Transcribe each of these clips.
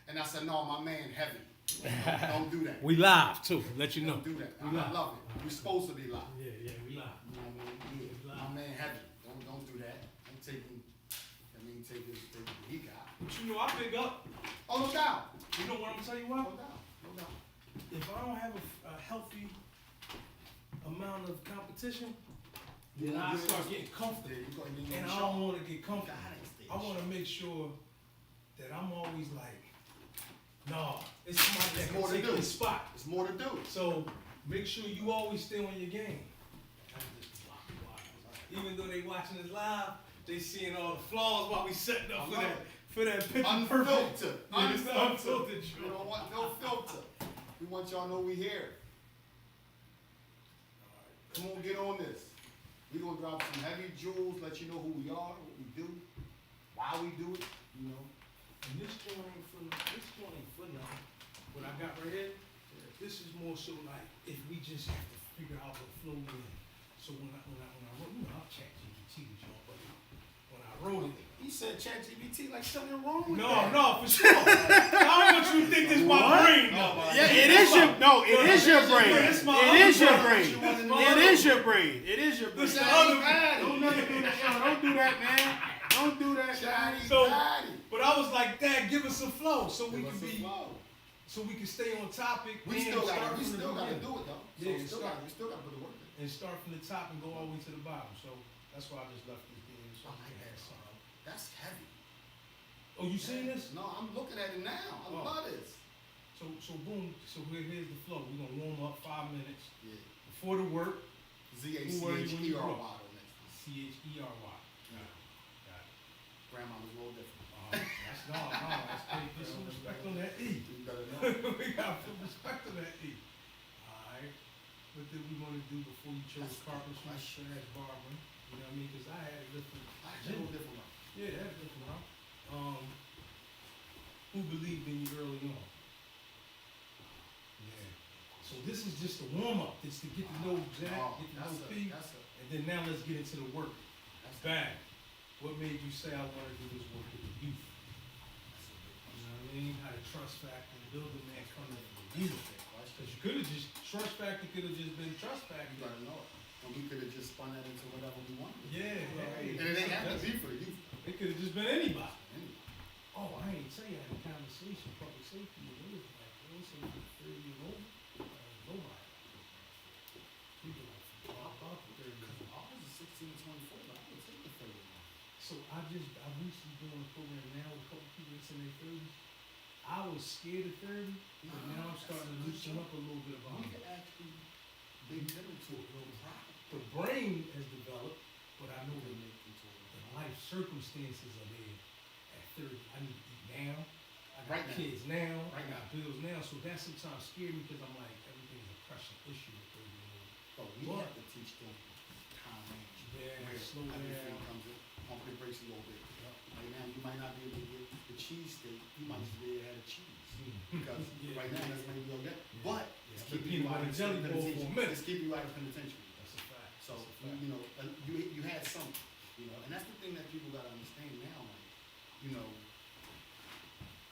And I said, no, my man heavy. Don't do that. We live too. Let you know. Don't do that. We I live. love it. We're supposed to be live. Yeah, we live. You know what I mean? Yeah. My man heavy. Don't do that. Don't take him. Take his he got. But you know I pick up. Oh, no doubt. You know what I'm telling you what? No doubt. No doubt. If I don't have a healthy amount of competition, then I start getting comfortable. And I don't want to get comfortable. I want to make sure that I'm always like, nah, it's somebody that can take this spot. It's more to do. So make sure you always stay on your game. Even though they watching us live, they seeing all the flaws while we setting up for that picture. Unfiltered. Unfiltered. We don't want no filter. We want y'all to know we here. Come on, get on this. We gonna drop some heavy jewels, let you know who we are, what we do, why we do it, you know. And this joint ain't for nothing. What I got right here, this is more so like if we just have to figure out what flow we're in. So when I wrote, you know, I'll chat GPT with y'all, but when I wrote it, He said chat GPT like something wrong with no, that. no, for sure. I don't want you to think this my brain. No, Yeah, it is your it is your brain. It's my It is your other brain. brain. It is your brain. It is your brain. This the other Don't never do that. Don't do that, man. Don't do that. So, but I was like, Dad, give us a flow so we can be, flow. so we can stay on topic. We still gotta do it though. So Yeah, we still gotta put the work in. And start from the top and go all the way to the bottom. So that's why I just left this game so I can have some. That's heavy. Oh, you seen this? No, I'm looking at it now. I love this. So boom. So here's the flow. We're gonna warm up 5 minutes Yeah. before the work. ZACHERY. CHERY. Grandma was a little different. That's put some respect on that E. You better know. We gotta put respect on that E. Alright. What did we want to do before you chose carpentry / barbering? You know what I mean? Because I had a different. I had a little different one. Yeah, that's different, huh? Who believed in you early on? Yeah. So this is just a warm up. Just to get to know Zac, get to know P, and then now let's get into the work. Bang. What made you say I want to do this work with the youth? You know what I mean? How the trust factor, building that from the youth. Because you could have just, trust factor could have just been trust factor. You gotta know it. And we could have just spun that into whatever we wanted. Yeah, right. And it ain't have to be for the youth. It could have just been anybody. Oh, I ain't tell you I had a conversation, public safety, and it was like, they say 30 years old, nobody. People like, about 30 years old. Ours is 16 to 24, but I would take the 30 now. So I recently doing a program now with a couple people that's in their 30s. I was scared of 30, but now I'm starting to loosen up a little bit about We it. could actually be middle to a little problem. The brain has developed, but I know the life circumstances are there at 30. I need to eat now. I got kids now. I got bills now. So that sometimes scares me because I'm like, everything's a pressing issue at 30 years old. But we have to teach them time range. Yeah, slow Everything down. comes in. Pump your brakes a little bit. Right now, you might not be able to get the cheese steak. You might just be able to have a cheese. Because right now, that's maybe your get. But it's keeping you out of jelly bowl for a minute. It's keeping you out of penitentiary. That's a fact. So, you know, you had something. You know, and that's the thing that people gotta understand now. Like, you know,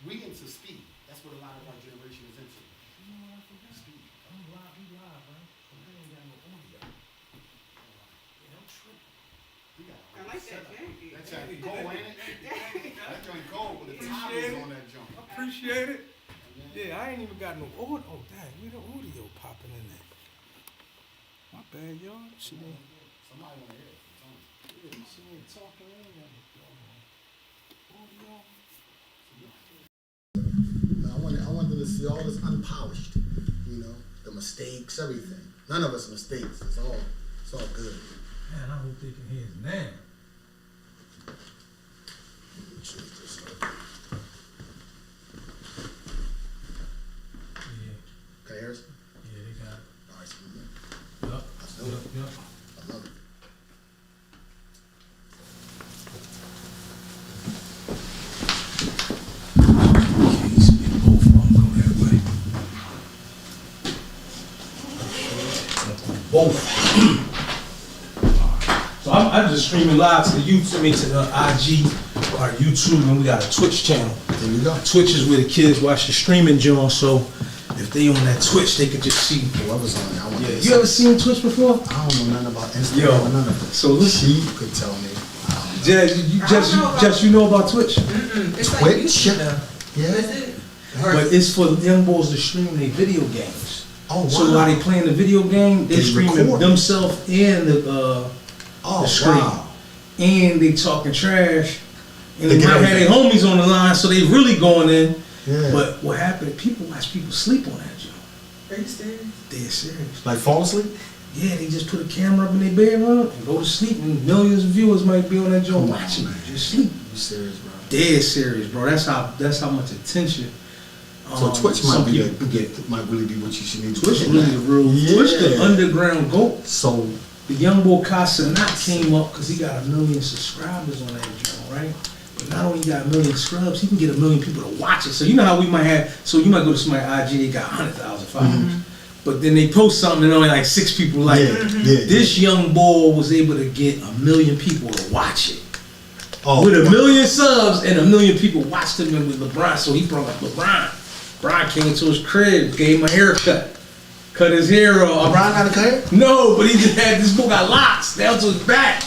we into speed. That's what a lot of our generation is into. You know what I forgot? Speed. I'm live, we live, right? I ain't got no audio. Yeah, I'm tripping. We got I like that jacket. That jacket cold, ain't it? That joint cold, but the top Appreciate is it. on that joint. Appreciate it. And then- Yeah, I ain't even got no audio. Oh, dang, where the audio popping in there? My bad, y'all. See me? Somebody wanna hear it. Yeah, you see me talking in there. Audio. I wanted to see all this unpolished, you know, the mistakes, everything. None of us mistakes. It's all good. Man, I hope they can hear it now. Yeah, Okay, Harrison? yeah, they got it. All right, so we good. Yup, Let's do it. yup. I love it. Both. So I'm just streaming live to the YouTube, to the IG, our YouTube, and we got a Twitch channel. There you go. Twitch is where the kids watch the streaming joint, so if they on that Twitch, they could just see. Whoever's on there, I want to You ever seen Twitch before? I don't know nothing about Instagram Yo, or none of it. so listen. She could tell me. Jess, you know about Twitch? It's like Twitch? YouTube now. Yeah. That's it. But it's for young boys to stream their video games. Oh, wow. So while they playing the video game, they streaming record. themselves and the screen. Wow. And they talking trash. And They they get might have their everything. homies on the line, so they really going in. Yeah. But what happened, people watch people sleep on that joint. Are you serious? Dead serious. Like fall asleep? Yeah, they just put a camera up in their bedroom and go to sleep, and millions of viewers might be on that joint watching you. Just sleep. You serious, bro? Dead serious, bro. That's how much attention. So Twitch some might be people get. might really be what you should need to Twitch do. really the real. Twitch the underground goat. So The young boy Casanat came up because he got 1 million subscribers on that joint, right? But not only got 1 million scrubs, he can get 1 million people to watch it. So you know how we might have. So you might go to somebody's IG, they got 100,000 followers. But then they post something and only like 6 people like it. This young boy was able to get 1 million people to watch it. With 1 million subs and 1 million people watched him with LeBron, so he brought up LeBron. LeBron came to his crib, gave him a haircut, cut his hair off. LeBron got a cut? No, but he just had this boy got locks down to his back.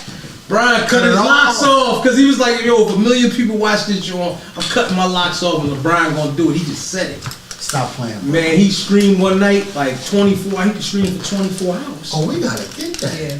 Brian cut his locks off because he was like, yo, if 1 million people watch this joint, I'm cutting my locks off and LeBron gonna do it. He just said it. Stop playing, bro. Man, he streamed one night like 24. He could stream for 24 hours. Oh, we gotta get that. Yeah.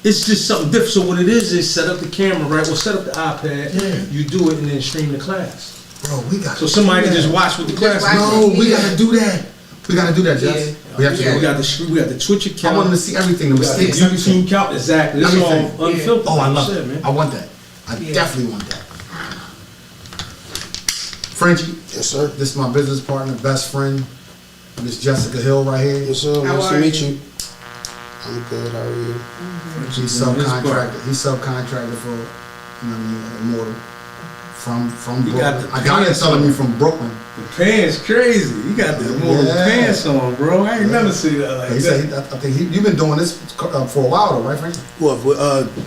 It's just something different. So what it is set up the camera, right? Well, set up the iPad. Yeah. You do it and then stream the class. Bro, we got. So somebody can just watch what the class is. No, we gotta do that. We gotta do that, Jess. Yeah. We have to do We that. got the Twitch account. I want them to see everything, the We got the mistakes, everything. YouTube account. Exactly. This is all Everything. unfiltered. Oh, I love Shit, it. man. I want that. I definitely want that. Frenchie. Yes, sir. This is my business partner, best friend, Miss Jessica Hill right here. Yes, sir. How Nice to are meet you? you. I'm good. How are you? He's subcontracted. He's subcontracted for, you know what I mean, Immortal. From You Brooklyn. got the I got it pants telling on. me from Brooklyn. The pants crazy. You got the more Yeah. pants on, bro. I ain't never seen that like He that. said, I think you've been doing this for a while though, right, Frank? What?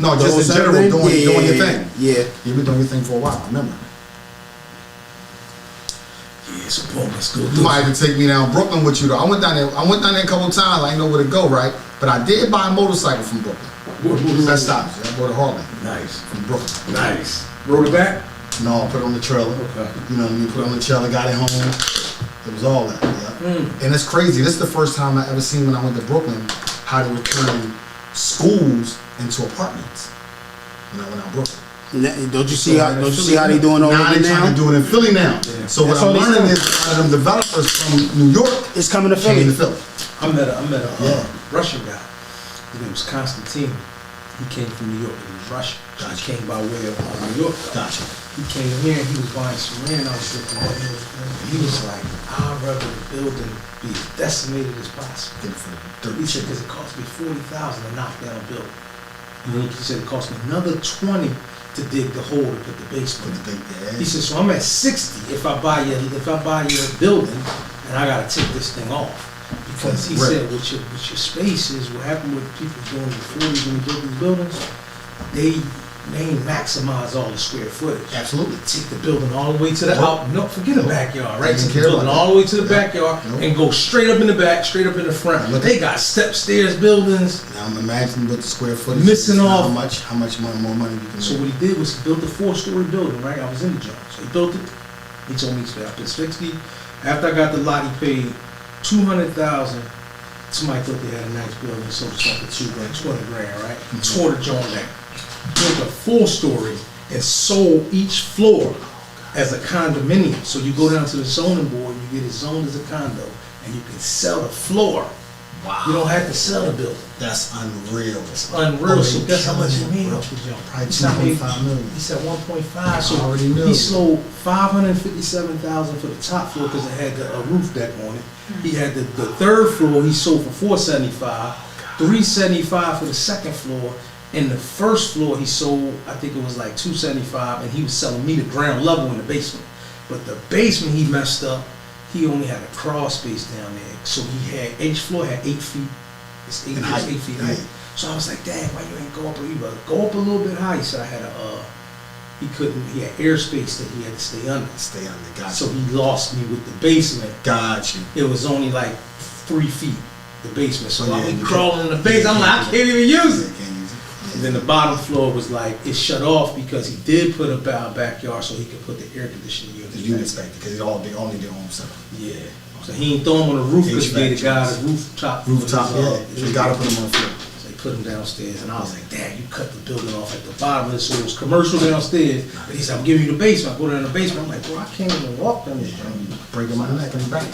No, the just whole in general, Saturday? doing your thing. Yeah. You've been doing your thing for a while, I remember. Yeah, so boom, let's go. You might have to take me down Brooklyn with you though. I went down there a couple of times, I didn't know where to go, right? But I did buy a motorcycle from Brooklyn. Best stops. I bought a Harley Nice. from Brooklyn. Nice. Roll it back? No, I put it on the trailer. Okay. You know what I mean? Put it on the trailer, got it home. It was all that, yeah. And it's crazy. This is the first time I ever seen when I went to Brooklyn how they were turning schools into apartments. When I went out Brooklyn. Don't you see how they doing all Now over they trying now? to do it in Philly now. So what That's I'm all they learning do. is a lot of them developers from New York It's coming to came to Philly. Philly. I met a Yeah. Russian guy. His name was Constantine. He came from New York. He was Russian. He came by way of New York. Gotcha. He came here and he was buying some land I was looking at. And he was like, I'd rather the building be as decimated as possible. Get it for He 30 said, because it cost me $40,000 to knock down a building. You know, he said it cost me another 20 to dig the hole to put the basement. Put the big He said, so I'm at 60 if I buy your building and I gotta take this thing off. Because he Right. said with your spaces, what happened with people doing the 40s when they built these buildings, they ain't maximize all the square footage. Absolutely. Take the building all the way to the out. No, forget the backyard, right? Didn't Take the care building about all that. the way to the Yeah. backyard Nope. and go straight up in the back, straight up in the front. Look They at- got stairs buildings. Now I'm imagining what the square footage Missing is, off. how much more money you can So make. what he did was he built a 4-story building, right? I was in the job. So he built it. He told me I paid 60. After I got the lot, he paid $200,000. Somebody thought they had a nice building, so it's like a 200 grand, right? Tore the joint down. Built a 4-story and sold each floor as a condominium. So you go down to the zoning board, you get it zoned as a condo, and you can sell the floor. Wow. You don't have to sell the building. That's unreal. Unreal. Oh, So they guess how much he killing it, made bro. off the joint? Probably He said, I made- 2.5 million. He said 1.5. So I already knew. he sold 557,000 for the top floor because it had a roof deck on it. He had the third floor he sold for 475, 375 for the second floor, and the first floor he sold I think it was like 275, and he was selling me the ground level in the basement. But the basement he messed up. He only had a crawl space down there, so he had each floor had 8 feet. It's 8 In feet, height. 8 feet Yeah. height. So I was like, Dad, why you ain't go up a little bit? Go up a little bit high. He said I had a. I had to take this thing off because he said with your spaces, what happened with people doing the 40s when they built these buildings, they got steps stairs buildings. They got he couldn't. He had airspace that he had to stay under. Stay under. Gotcha. So he lost me with the basement. Got you. It was only like 3 feet, the basement. So Oh, yeah, I you was crawling in the basement. I'm like, I can't even use Yeah, it. can't use it. And then the bottom floor was like, it shut off because he did put a backyard so he could put the air conditioning unit. The unit's back because they only their own setup. Yeah. So he ain't throw him on the roof because he gave the guy HVAC the rooftop. Rooftop, yeah. his You gotta put them on the floor. So they put him downstairs, and I was like, "Dad, you cut the building off at the bottom." So it was commercial downstairs. But he said, "I'm giving you the basement." I go down in the basement. I'm like, "Bro, I can't even walk down this joint." Breaking my neck and back.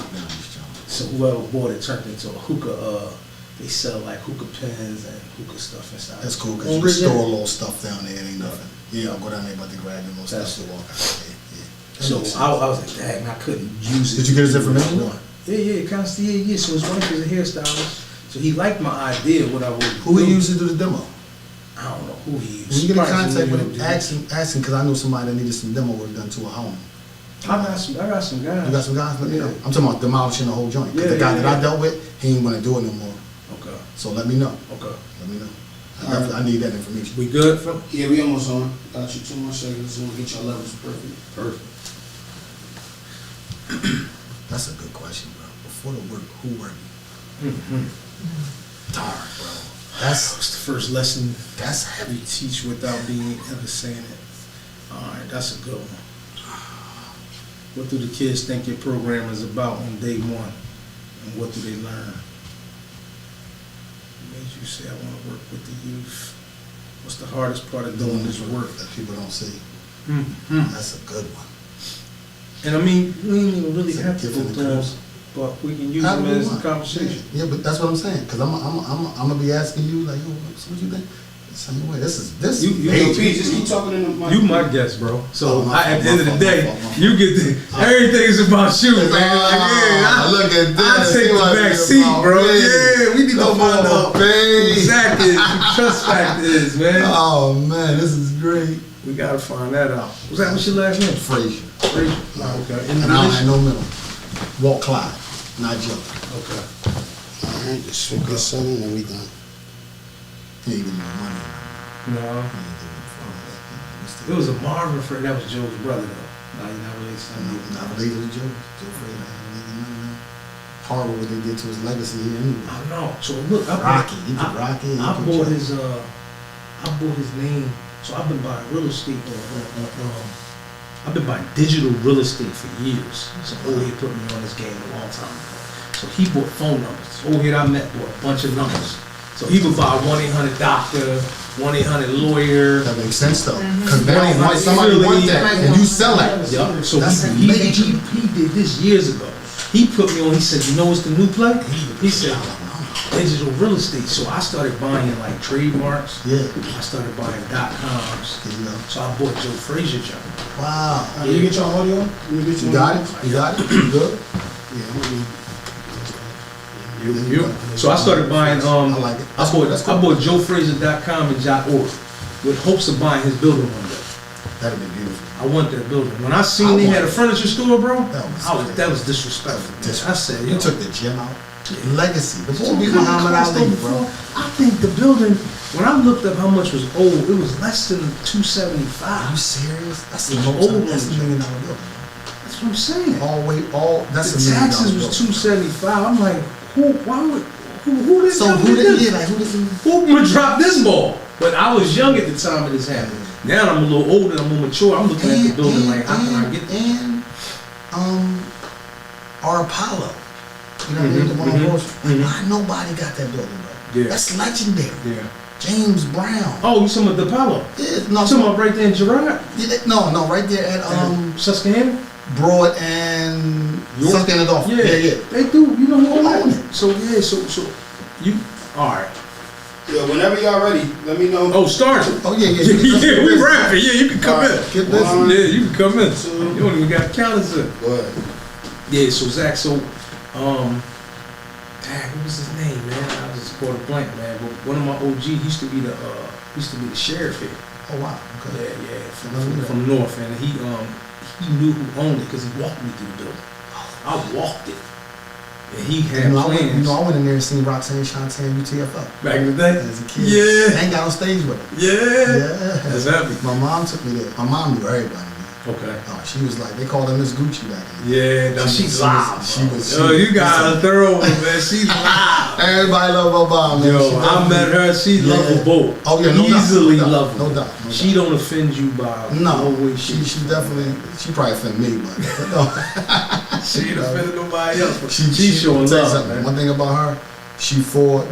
So whoever bought it turned into a hookah. They sell like hookah pens and hookah stuff inside. That's cool because you can store a little stuff down there. It ain't nothing. Yeah, I'll go down there about to grab your little stuff to walk out. So I was like, dang, I couldn't use it. Did you get his information? Yeah, constantly, yeah. So his wife is a hairstylist. So he liked my idea, what I would Who he used to do the demo? I don't know who he used. When you get in Probably contact with somebody him, ask him because I know somebody that needed some demo work done to a home. I got some guys. You got some guys? Let me know. Yeah. I'm talking about demolishing the whole joint. 'Cause Yeah, the guy yeah, that I yeah. dealt with, he ain't gonna do it no more. Okay. So let me know. Okay. Let me know. I need that information. We good? Phil? Yeah, we almost on. Got you 2 more seconds. We'll get your levels perfect. Perfect. That's a good question, bro. Before the work, who were you? Darn, bro. That's the first lesson That's we heavy. teach without being ever saying it. All right, that's a good one. What do the kids think your program is about on day one, and what do they learn? Made you say I want to work with the youth. What's the hardest part of doing this work? that people don't see. Mm-hmm. That's a good one. And I mean, we ain't even really It's a have to gift go and a through them, curse. but we can use How them do we as a want? conversation. Yeah, but that's what I'm saying. Because I'm gonna be asking you like, yo, so what you think? Same way. This. You- Hey, major. P, just keep talking in the mic. You my guest, bro. So Oh, my at the fault, end of my the day, fault, my fault. you get the, everything's about you, man. Like, yeah, look at I take the back seat, bro. Yeah, we need to find out exactly what the trust factor is, man. Oh man, this is great. We gotta find that out. Was that what's your last name? Frazier. Frazier. Oh, okay. And I don't have no middle. Walt Clyde, not Joe. Okay. Alright, just fix this up and we done. He ain't giving me no money. No. He ain't giving me It was a Marvin friend. That was Joe's brother, though. No, you're not related to him. Not related to Joe. Joe Frazier, not related to none of them. Horrible what they did to his legacy here anyway. I know. So look, Rocky, you put Rocky. I bought his name. So I've been buying real estate. I've been buying digital real estate for years. So old head put me on this game a long time ago. So he bought phone numbers. Old head I met bought a bunch of numbers. So he would buy 1-800-doctor, 1-800-lawyer. That makes sense though. Because Mhm. now once somebody wants that and you sell that. Yup. So That's he amazing. did this years ago. He put me on. He said, "You know what's the new play?" He said, "Digital real estate." So I started buying like trademarks. Yeah. I started buying .coms. You know. So I bought Joe Frazier job. Wow. You get your audio? Let me get You got it? You got it? You good? Yeah, let me. So I started buying. I like it. I bought JoeFrazier.com and .org with hopes of buying his building one day. That'd be beautiful. I want that building. When I seen they had a furniture store, bro, That was disrespectful. I said, You yo, took the gym out. Legacy. What Before we kind of Muhammad cost Ali, over bro. four- I think the building, when I looked up how much was old, it was less than Are you $275. serious? That's It's the old. most. That's $1 million building. That's what I'm saying. That's The $1 million taxes was building. $275. I'm like, who did So who did? Yeah, like who did? Who would drop this ball? But I was young at the time of this happened. Now I'm a little older, I'm more mature. I'm looking at the building like, how can I get that? And our Apollo. You know what I mean? The one on Broad Street. Why nobody got that building, bro? Yeah. That's legendary. Yeah. James Brown. Oh, you talking about the Apollo? Yeah, no, You talking about right there in Girard? no, right there at Susquehanna? Broad and York? Susquehanna Dolphin. Yeah. They do, you know who Who own own it? So yeah, so you alright. Yeah, whenever y'all ready, let me know. Oh, start it. Oh yeah. Yeah, we rapping. Yeah, you can come in. Get this. One. Yeah, you can come in. Two. You don't even got counters in. Go ahead. Yeah, so Zach, dang, what was his name, man? I just caught a blank, man. But one of my OG used to be the sheriff here. Oh wow. Okay. Yeah, from North, and he knew who owned it because he walked me through the building. I walked it. And he had I plans. went in there and seen Roxanne Shante and UTFO Back in the day? as a kid. Yeah. I ain't got on stage with her. Yeah. That's happy. My mom took me there. My mom knew everybody, man. Okay. Oh, she was like, they called her Miss Gucci back then. Yeah, now she's live. Yo, You got a thorough one, man. She's live. Everybody love her mom, man. Yo, I met her. She's lovable. Oh yeah, no Easily doubt, lovable. No doubt. She don't offend you by no way. She definitely. She probably offend me, but no. She ain't offended nobody else. But she's showing love, something. man. One thing about her, she for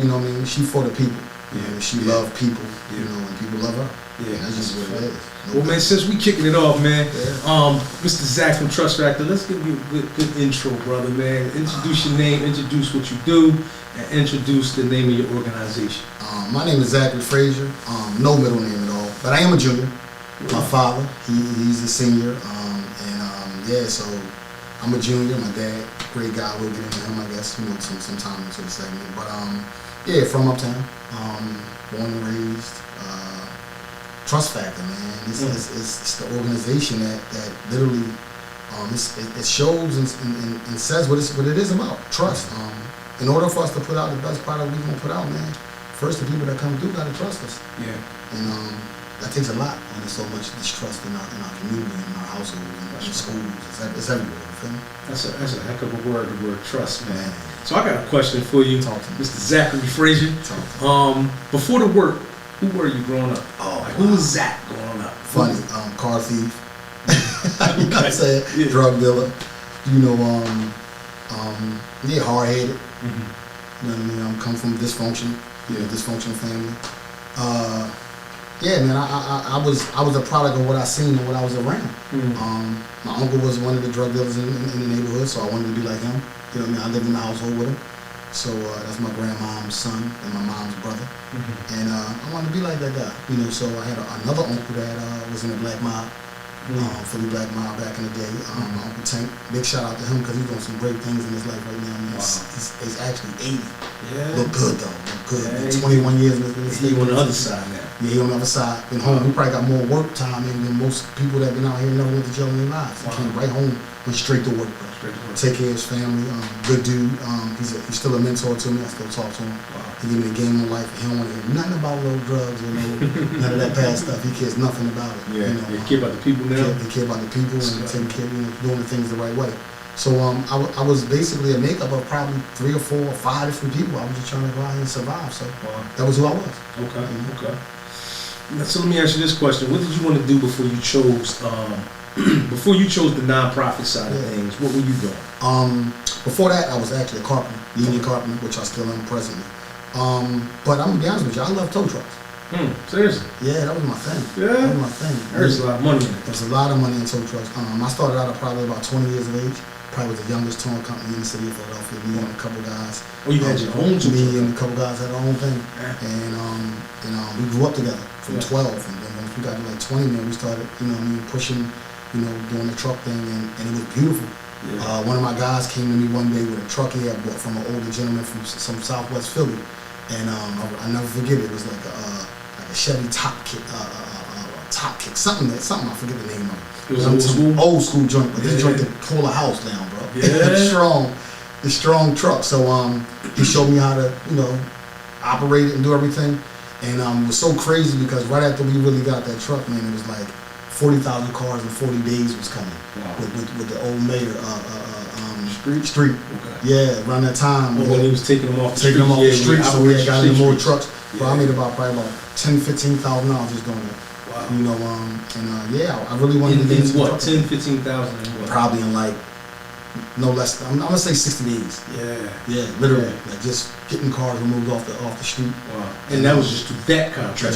she for the people. Yeah. She love people. And people love her. Yeah, that's just what it is. Well, man, since we kicking it off, man, Mr. Zac from Trust Factor, let's give you a good intro, brother, man. Introduce your name, introduce what you do, and introduce the name of your organization. My name is Zachary Frazier. No middle name at all, but I am a junior. My father, he's a senior, so I'm a junior. My dad, great guy. We'll get into him, I guess, sometime into the segment. But from uptown, born and raised. Trust Factor, man. It's the organization that literally it shows and says what it is about. Trust. In order for us to put out the best product we can put out, man, first the people that come through gotta trust us. Yeah. And that takes a lot when there's so much distrust in our community, in our households, in schools. It's everywhere. You feel me? That's a heck of a word, the word trust, man. So I got a question for you, Mr. Zachary Frazier. Before the work, who were you growing up? Who was Zac growing up? Funny, car thief. You know what I'm saying? Yeah. Drug dealer. Hard-headed. Mm-hmm. You know what I mean? I'm come from dysfunction. Dysfunctional family. Man, I was a product of what I seen and what I was around. Mm-hmm. My uncle was one of the drug dealers in the neighborhood, so I wanted to be like him. You know what I mean? I lived in the household with him. So that's my grandmom's son and my mom's brother. Mm-hmm. And I wanted to be like that guy. So I had another uncle that was in the black mob, Philly black mob back in the day. My Uncle Tank. Big shout out to him because he's doing some great things in his life right now. Man. Wow. He's actually 80. Yeah. Look good though. Look good. Yeah, 21 years in the state. He on the other side now. Yeah, he on the other side. Been home. He probably got more work time than most people that been out here never went to jail in their lives. He came right home, went straight to work, bro. Take care of his family. Good dude. He's still a mentor to me. I still talk to him. Wow. He gave me a game of life. He don't want to hear nothing about no drugs or none of that bad stuff. He cares nothing about it. Yeah. He care about the people now. He care about the people and taking care, doing the things the right way. So I was basically a makeup of probably 3 or 4 or 5 different people. I was just trying to go out here and survive. So that was who I was. Okay. Okay. So let me ask you this question: what did you want to do before you chose? Before you chose the nonprofit side of things, what were you doing? Before that, I was actually a carpenter, union carpenter, which I still am presently. But I'm gonna be honest with you, I love tow trucks. Seriously? Yeah, that was my thing. Yeah? That was my thing. There's a lot of money in it. There's a lot of money in tow trucks. I started out at probably about 20 years of age. Probably was the youngest towing company in the city of Philadelphia. Me and a couple guys. Oh, you had your own tow truck? Me and a couple guys had our own thing. And we grew up together from 12. And then once we got to like 20, man, we started, pushing, doing the truck thing, and it was beautiful. Yeah. One of my guys came to me one day with a truck he had bought from an older gentleman from some Southwest Philly, and I'll never forget it. It was like a Chevy top kick, something I forget the name of it. It was old school joint, but this joint could pull a house down, bro. Yeah. The strong truck. So he showed me how to operate it and do everything, and it was so crazy because right after we really got that truck, man, it was like 40,000 cars in 40 days was coming. Wow. With the old mayor, Street. Okay. Yeah, around that time. When he was taking them off the street, so we had got into more trucks. Yeah. But I made probably about $10,000-$15,000 just doing that. Wow. I really wanted to get into what? 10,000, 15,000 in what? Probably in like no less. I'm gonna say 60 days. Yeah, literally, like just getting cars removed off the street. Wow. And that was just through that contract.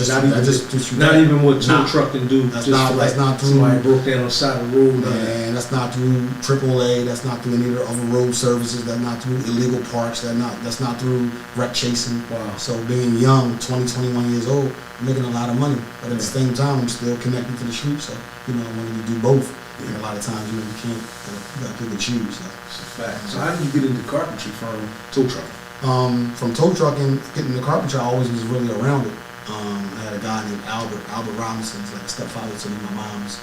Not even what tow truck can do. That's not through somebody broke down on the side of the road. And that's not through AAA. That's not through any other road services. That's not through illegal parks. That's not through wreck chasing. Wow. So being young, 20, 21 years old, making a lot of money, but at the same time, I'm still connected to the street. So I wanted to do both. And a lot of times, you can't. You got to pick and choose. So. It's a fact. So how did you get into carpentry from tow trucking? From tow trucking, getting into carpentry, I always was really around it. I had a guy named Albert Robinson, like a stepfather to me, my mom's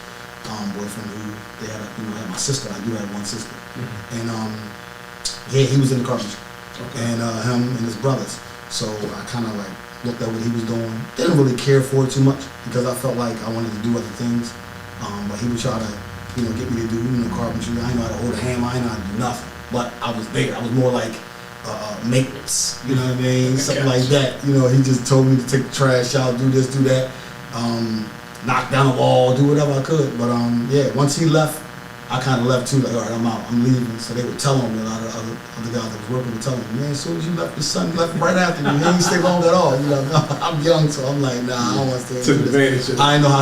boyfriend. Who they had, I had my sister. I do have one sister, and Yeah, he was in the carpentry. Okay. And him and his brothers. So I kind of like looked at what he was doing. Didn't really care for it too much because I felt like I wanted to do other things. But he would try to, get me to do, carpentry. I didn't know how to hold a hammer. I didn't know how to do nothing. But I was there. I was more like maintenance. You know what I mean? Something like that. He just told me to take the trash out, do this, do that, knock down a wall, do whatever I could. But yeah, once he left, I kind of left too, like, all right, I'm out, I'm leaving. So they were telling me, a lot of other guys that was working were telling me, man, as soon as you left, your son left right after you. He didn't stay long at all. I'm young, so I'm like, nah, I don't want to stay. Took advantage of it. I didn't know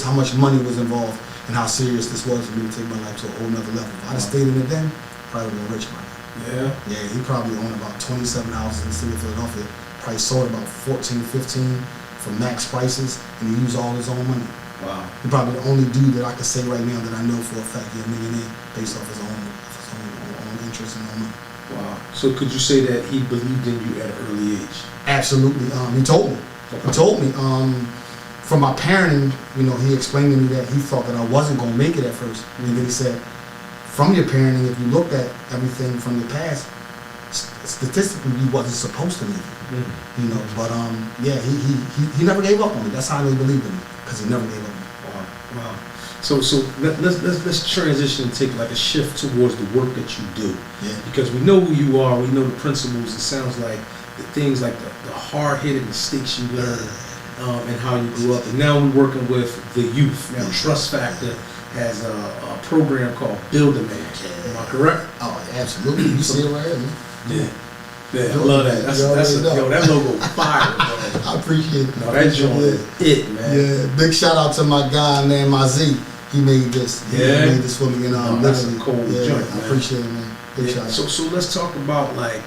how much money was involved, and how serious this was for me to take my life to a whole nother level. If I'd have stayed in it then, probably would have been rich by now. Yeah. Yeah, he probably owned about 27 houses in the city of Philadelphia. Probably sold about 14, 15 for max prices, and he used all his own money. Wow. He's probably the only dude that I could say right now that I know for a fact he's a millionaire based off his own interest and own money. Wow. So could you say that he believed in you at an early age? Absolutely. He told me. Okay. He told me. From my parenting, he explained to me that he thought that I wasn't going to make it at first. And then he said, from your parenting, if you looked at everything from your past, statistically you wasn't supposed to make it. But yeah, he never gave up on me. That's how he believed in me, because he never gave up on me. Wow. So let's transition and take like a shift towards the work that you do. Yeah. Because we know who you are, we know the principles. It sounds like the things like the hard-headed mistakes you learned and how you grew up. And now we're working with the youth. Now Trust Factor has a program called Build a Man. Am I correct? Oh, absolutely. You see it right here, man. Yeah. Yeah, I love that. That logo fire, bro. I appreciate it. No, that joint is it, man. Yeah, big shout out to my guy named Mazi. He made this. Yeah. He made this for me. That's a cool joint, I man. appreciate it, man. Big shout out. So let's talk about like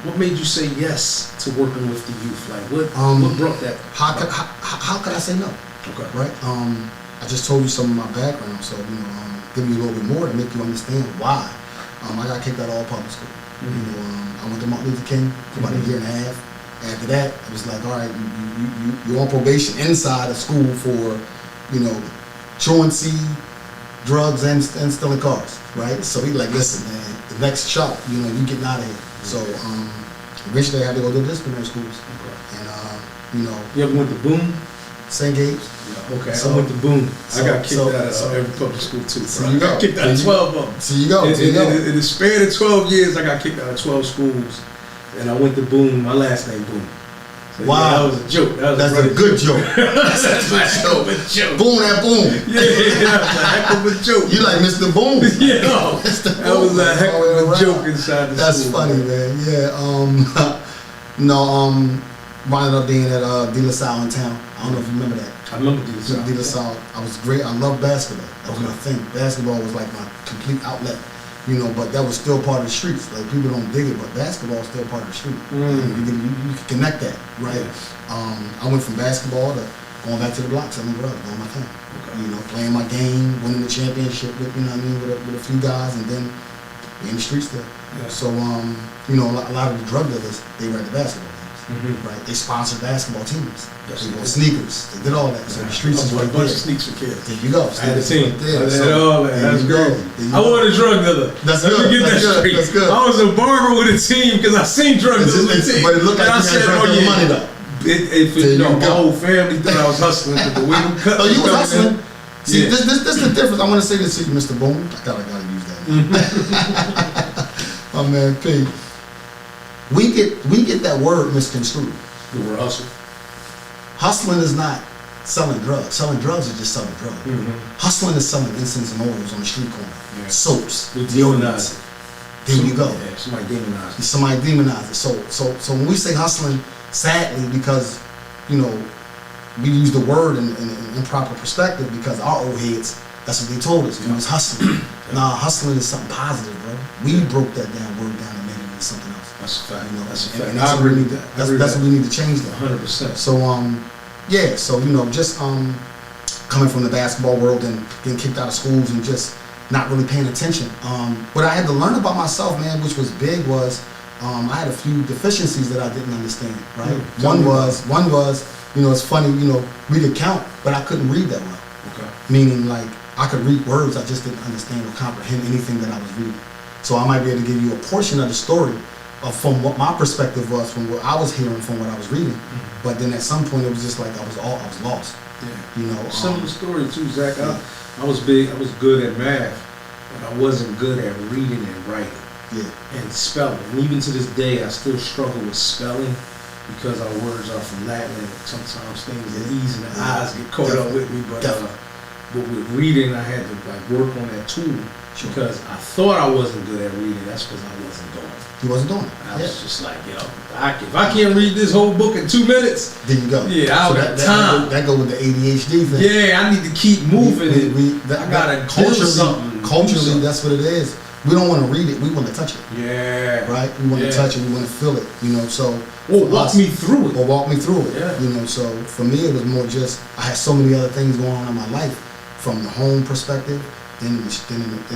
what made you say yes to working with the youth? Like what brought that? How could I say no? Okay. Right. I just told you some of my background, so give you a little bit more to make you understand why. I got kicked out of all public school. I went to Martin Luther King for about a year and a half. After that, it was like, all right, you're on probation inside of school for, truancy, drugs, and stealing cars, right? So he like, listen, man, the next shot, you getting out of here. So eventually I had to go to disciplinary schools. And, You ever went to Boone? St. Gabe's. Yeah, okay. So- I went to Boone. I got kicked so- out of so- every public school too. So bro. you I got go. kicked out of So you- 12 of them. So you go. In the span of 12 years, I got kicked out of 12 schools, and I went to Boone. My last name Boone. So, Wow. yeah, that was a joke. That's a good joke. That's a good joke. Boom that boom. Yeah, that was a heck of a joke. You like Mr. Boom? Yeah, no, Mr. that was a heck of a Around. joke inside the That's school. funny, man. Yeah. Wound up being at De La Salle in town. I don't know if you remember that. I remember these. De La Salle. I was great. I loved basketball. That was my thing. Basketball was like my complete outlet. But that was still part of the streets. Like, people don't dig it, but basketball is still part of the street. You can connect that, right? I went from basketball to going back to the block, selling drugs, doing my thing. Okay. Playing my game, winning the championship with, with a few guys, and then in the streets there. Yeah. So, a lot of the drug dealers, they were at the basketball games, right? They sponsored basketball teams. Yes, They they bought did. sneakers. They did all that. So the streets is I bought right a bunch there. of sneaks for kids. There you go. I had a team. Right there. I had So, all that. there That's you go. great. There you I go. wasn't a drug dealer. That's Let me good. get That's that good. straight. That's good. I was a barber with a team because I seen drug It's dealers with a just- team. but it looked like And I you had said, drug oh, dealer yeah. money, though. There you My go. whole family thought I was hustling, but the way them cut Oh, you was coming in- hustling. See, Yeah. this is the difference. I want to say this to you, Mr. Boone. I gotta use that. Oh man, P. We get that word misconstrued. The word hustle. Hustling is not selling drugs. Selling drugs is just selling drugs. Hustling is selling incense and oils on the street corner. Yeah. Soaps, We deodorants. There you go. Yeah, somebody demonized it. Somebody demonized it. So when we say hustling, sadly, because we use the word in improper perspective, because our old heads, that's what they told us. It was hustling. Nah, hustling is something positive, bro. We broke that word down and made it into something else. That's a fact. That's a And fact. that's I what we agree need with to. that. That's what we need to change that. 100%. So yeah. So just coming from the basketball world and getting kicked out of schools and just not really paying attention. What I had to learn about myself, man, which was big, was I had a few deficiencies that I didn't understand. Right. One was it's funny. We could count, but I couldn't read that well. Okay. Meaning, like, I could read words, I just didn't understand or comprehend anything that I was reading. So I might be able to give you a portion of the story from what my perspective was, from what I was hearing, from what I was reading. But then at some point it was just like I was lost. Yeah. You know. Similar story too, Zach. I was good at math, but I wasn't good at reading and writing. Yeah. And spelling. And even to this day, I still struggle with spelling because our words are from Latin and sometimes things, the E's and the I's get caught up with me. But with reading, I had to like work on that tool because I thought I wasn't good at reading. That's because I wasn't doing it. He wasn't doing it. I was just like, if I can't read this whole book in 2 minutes, there you go. Yeah, I don't got time. That go with the ADHD thing. Yeah, I need to keep moving. I gotta build something. Culturally, that's what it is. We don't want to read it. We want to touch it. Yeah. Right? We want to touch it. We want to feel it. You know, so. Or walk me through it. Or walk me through it. Yeah. You know, so for me, it was more just, I had so many other things going on in my life from the home perspective, then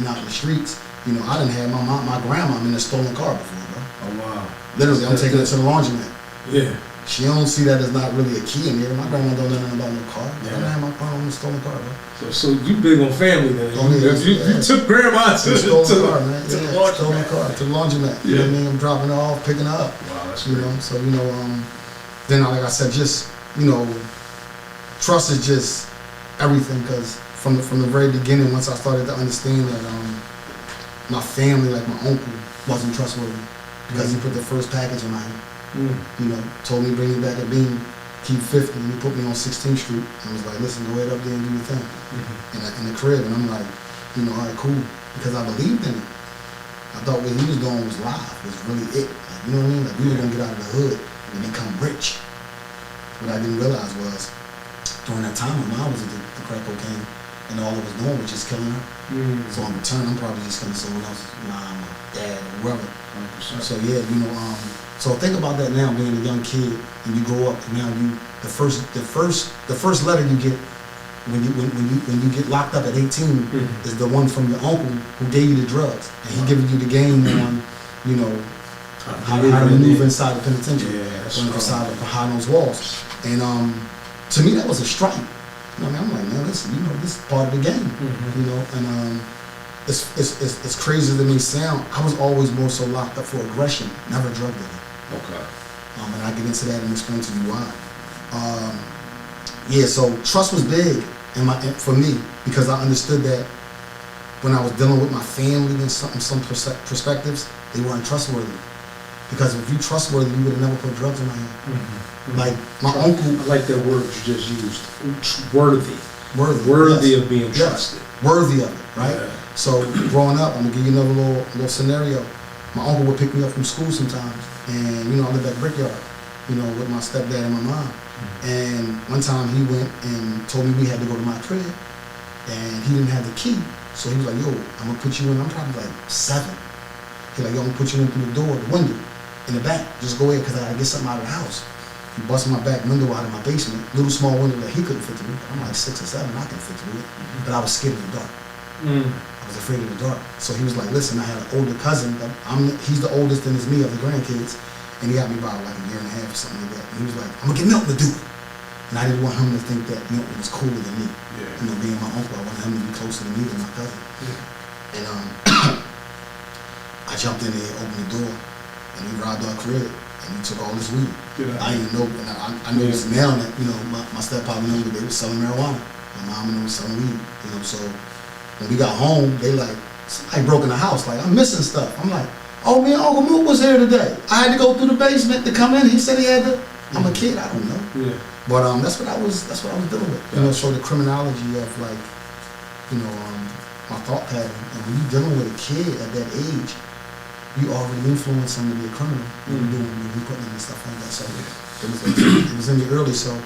out in the streets. You know, I done had my grandma in a stolen car before, bro. Oh, wow. Literally, I'm taking her to the laundromat. Yeah. She don't see that as not really a key in there. My grandma don't know nothing about no car. Yeah. I don't have my car on a stolen car, bro. So you big on family then? Oh, yeah, You took grandma to the car, man. To the laundromat. Stolen laundromat. car to the laundromat. You know what I mean? I'm dropping her off, picking her up. Wow, that's You great. know, so then like I said, just trust is just everything. Because from the very beginning, once I started to understand that my family, like my uncle, wasn't trustworthy because he put the first package in my hand. You know, told me bring me back a bean, keep 50, and he put me on 16th Street and was like, listen, go ahead up there and do your thing. In the crib, and I'm like, all right, cool, because I believed in it. I thought what he was doing was live, was really it. Like, you know what I mean? Like, we were gonna get out of the hood and become rich. What I didn't realize was, during that time, my mom was addicted to crack cocaine, and all it was doing was just killing her. So in return, I'm probably just killing someone else's mom or dad or whoever. 100%. So yeah, so think about that now, being a young kid, and you grow up, and now the first letter you get when you get locked up at 18 is the one from your uncle who gave you the drugs, and he giving you the game on, how to maneuver inside the penitentiary, inside behind those walls, and to me that was a strike. I'm like, man, listen, this is part of the game, and it's crazy as it may sound. I was always more so locked up for aggression, never drug dealing. Okay. And I get into that and explain to you why. So trust was big for me because I understood that when I was dealing with my family in some perspectives, they weren't trustworthy. Because if you trustworthy, you would have never put drugs in my hand. Like my uncle. I like that word you just used. Worthy. Worthy of being trusted. Worthy of it, right? Yeah. So growing up, I'm gonna give you another little scenario. My uncle would pick me up from school sometimes, and I lived at Brickyard, with my stepdad and my mom. And one time he went and told me we had to go to my crib, and he didn't have the key, so he was like, "Yo, I'm gonna put you in." I'm probably like 7. He's like, "Yo, I'm gonna put you in through the door, the window, in the back. Just go ahead, cause I gotta get something out of the house." He busted my back window out of my basement, little small window that he couldn't fit through. I'm like 6 or 7, I can fit through it, but I was scared of the dark. I was afraid of the dark. So he was like, listen, I had an older cousin. He's the oldest and it's me of the grandkids. And he got me by like a year and a half or something like that. And he was like, I'm gonna get Milton to do it. And I didn't want him to think that Milton was cooler than me. Yeah. Being my uncle, I wanted him to be closer to me than my cousin. Yeah. And I jumped in there, opened the door, and he robbed our crib. And he took all this weed. Yeah. I didn't know, and I know this now that, my stepfather knew that they were selling marijuana. My mom and them was selling weed, so when we got home, they like, somebody broke in the house, like, I'm missing stuff. I'm like, oh, me and Uncle Mook was here today. I had to go through the basement to come in. He said he had to. I'm a kid, I don't know. Yeah. But that's what I was dealing with. Yeah. So the criminology of like, my thought pattern. And when you're dealing with a kid at that age, you already influence them to be a criminal. When you putting them and stuff like that. So it was in the early. So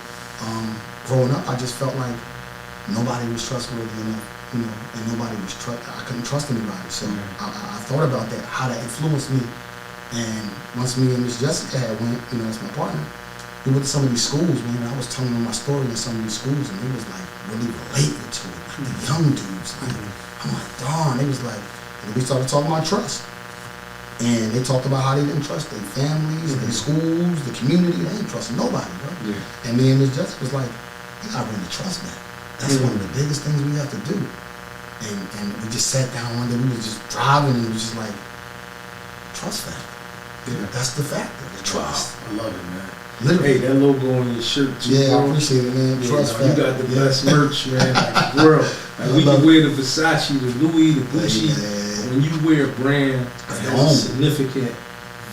growing up, I just felt like nobody was trustworthy enough. And nobody was I couldn't trust anybody. So I thought about that, how that influenced me. And once me and Miss Jessica had went, as my partner, we went to some of these schools, man. I was telling them my story in some of these schools, and they was like really relating to it, like the young dudes. Like, I'm like, darn. They was like, and we started talking about trust. And they talked about how they didn't trust their families, their schools, the community. They didn't trust nobody, bro. Yeah. And me and Miss Jessica was like, you gotta bring the trust back. That's one of the biggest things we have to do. and we just sat down one day. We was just driving, and it was just like trust factor. Yeah. That's the factor. The trust. Wow, I love it, man. Literally. Hey, that logo on your shirt too, Yeah, I bro. appreciate it, man. Yeah, Trust you factor. got the best merch, man. Like, world. Like, I we love can it. wear the Versace, the Louis, the Gucci. Yeah. When you wear a brand that Your has a own. significant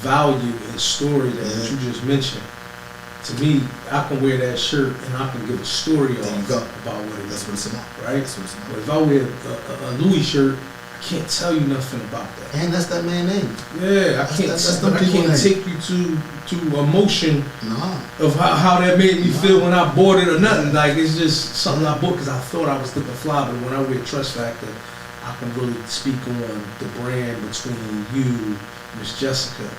value and story that what you just mentioned, to me, I can wear that shirt and I can give a story There you off go. about what it That's is, what it's about. right? That's what it's about. But if I wear a Louis shirt, I can't tell you nothing about that. And that's that man name. Yeah, That's them I people can't name. take you to emotion Nah. of how that made me Nah. feel when I bought it or nothing. Like, it's just something I bought because I thought I was looking fly, but when I wear Trust Factor, I can really speak on the brand between you, Miss Jessica,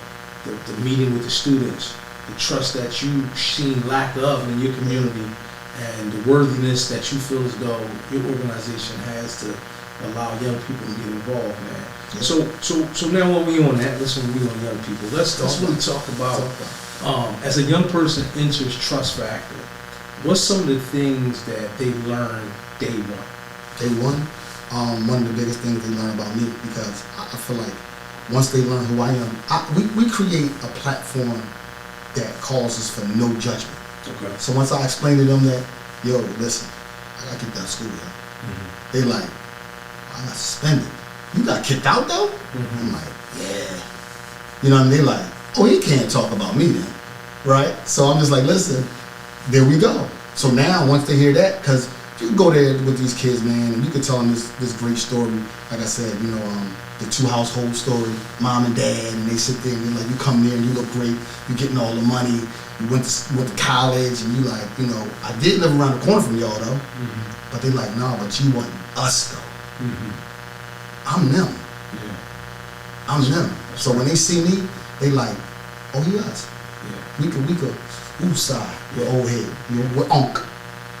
the meeting with the students, the trust that you've seen lack of in your community, and the worthiness that you feel as though your organization has to allow young people to get involved, man. Yeah. So now when we on that, listen, we on young people. Let's really talk about as a young person enters Trust Factor, what's some of the things that they learn day one? Day one, one of the biggest things they learn about me, because I feel like once they learn who I am, we create a platform that causes for no judgment. Okay. So once I explain to them that, yo, listen, I got kicked out of school, yo. They like, I got suspended. You got kicked out though? I'm like, yeah. You know, and they like, oh, you can't talk about me then, right? So I'm just like, listen, there we go. So now once they hear that, because you can go there with these kids, man, and you can tell them this great story. Like I said, you know, the two household story, mom and dad, and they sit there and they're like, you come there and you look great, you're getting all the money, you went to college, and you like, you know, I did live around the corner from y'all though, but they like, nah, but you want us though. I'm them. Yeah. I'm them. So when they see me, they like, oh, he us. Yeah. We could, side, your old head, we're unk.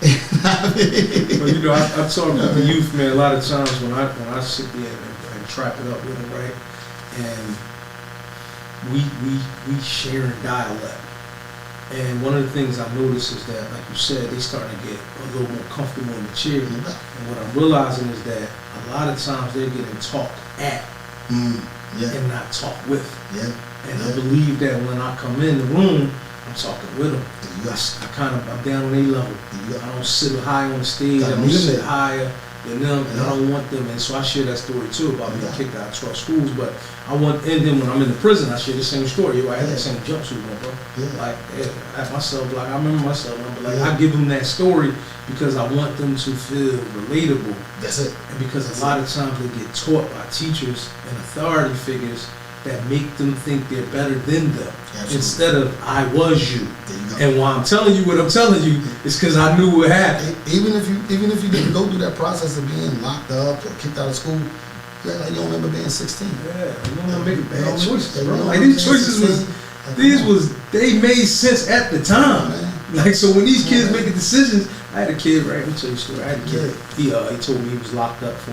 Well, you know, I talk with the youth, man, a lot of times when I sit there and trap it up with them, right? And we share in dialect. And one of the things I notice is that, like you said, they starting to get a little more comfortable in the chair. And what I'm realizing is that a lot of times they're getting talked at and not talked with. Yeah. And I believe that when I come in the room, I'm talking with them. I'm down on their level. I don't sit high on the stage. I don't sit higher than them, and I don't want them. And so I share that story too about being kicked out of 12 schools. But I want, and then when I'm in the prison, I share the same story. I had that same jumpsuit on, bro. Like, at myself, like I remember myself, but like I give them that story because I want them to feel relatable. That's it. And because a lot of times they get taught by teachers and authority figures that make them think they're better than them. Absolutely. Instead of I was you. And why I'm telling you what I'm telling you is because I knew what happened. Even if you didn't go through that process of being locked up or kicked out of school, you act like you don't remember being 16. Yeah, you don't remember making bad choices, bro. You Like these choices they made sense at the time. Like, so when these kids making decisions, I had a kid, right? Let me tell you a story. I had a kid. He told me he was locked up for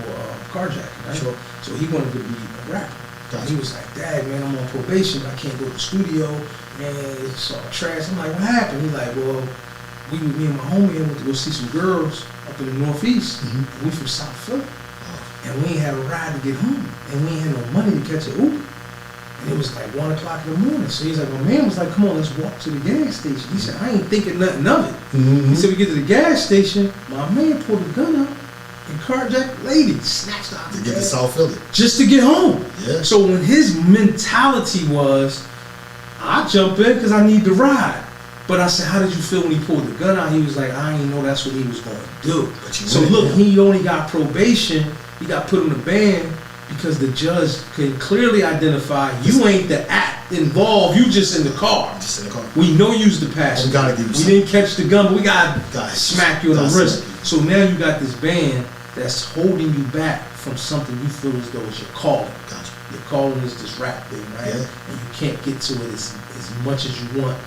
carjacking, right? Sure. So he wanted to be a rapper. He was like, Dad, man, I'm on probation, but I can't go to the studio, man, it's all trash. I'm like, what happened? He's like, well, me and my homie went to go see some girls up in the Northeast. We from South Philly. And we ain't had a ride to get home. And we ain't had no money to catch an Uber. And it was like 1 o'clock in the morning. So he's like, my man was like, come on, let's walk to the gas station. He said, I ain't thinking nothing of it. He said, we get to the gas station, my man pulled a gun out and carjacked the lady, snatched out to get to South Philly. Just to get home. Yeah. So when his mentality was, I jump in because I need to ride. But I said, how did you feel when he pulled the gun out? He was like, I didn't know that's what he was going to do. So look, he only got probation. He got put in the ban because the judge can clearly identify you ain't the act involved. You just in the car. Just in the car. We know you's the passenger. We didn't catch the gun, but we got to smack you in the wrist. So now you got this ban that's holding you back from something you feel as though it's your calling. Gotcha. Your calling is this rap thing, right? Yeah. And you can't get to it as much as you want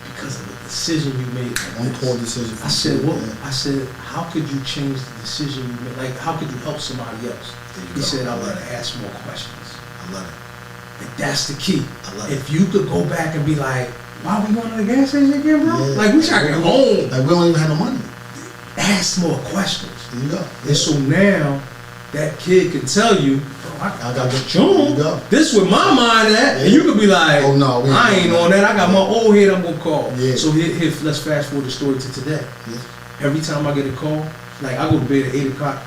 because of the decision you made. One poor decision. I said, well, I said, how could you change the decision you made? Like, how could you help somebody else? He said, I let her ask more questions. I love it. And that's the key. I love it. If you could go back and be like, why we going to the gas station again, bro? Yeah. Like, we trying to get home. Like, we don't even have no money. Ask more questions. There you go. And so now, that kid can tell you, bro, I got the you go. June. This where my mind at, and you could be like, oh no, I ain't on that. I got my old head I'm gonna call. Yeah. So here, let's fast forward the story to today. Yeah. Every time I get a call, like I go to bed at 8 o'clock,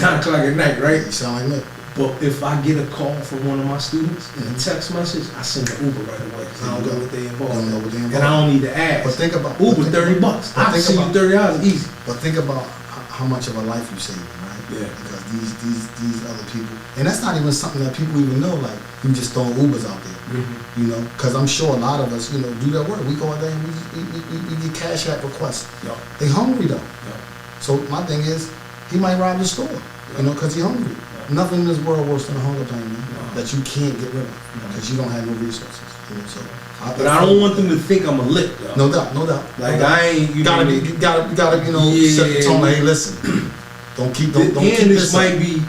9 o'clock at night, right? You sound like me. But if I get a call from one of my students and a text message, I send the Uber right away because I don't know what they involved. Don't know what they involved. And I don't need to ask. But think about Uber, but think $30. but I can send you $30 easy. But think about how much of a life you saving, right? Yeah. Because these other people, and that's not even something that people even know. Like you just throwing Ubers out there, you know? Because I'm sure a lot of us, you know, do that work. We go out there and we get cash app requests. Yep. They hungry though. Yep. So my thing is, he might rob the store, you know, because he hungry. Nothing in this world worse than a hunger pain, man, that you can't get rid of because you don't have no resources. You know, so. But I don't want them to think I'm a lick, though. No doubt, no doubt. Like no doubt. I ain't, you gotta know, be, you gotta, you know, set the tone. Hey, listen, don't keep and keep this this might up. be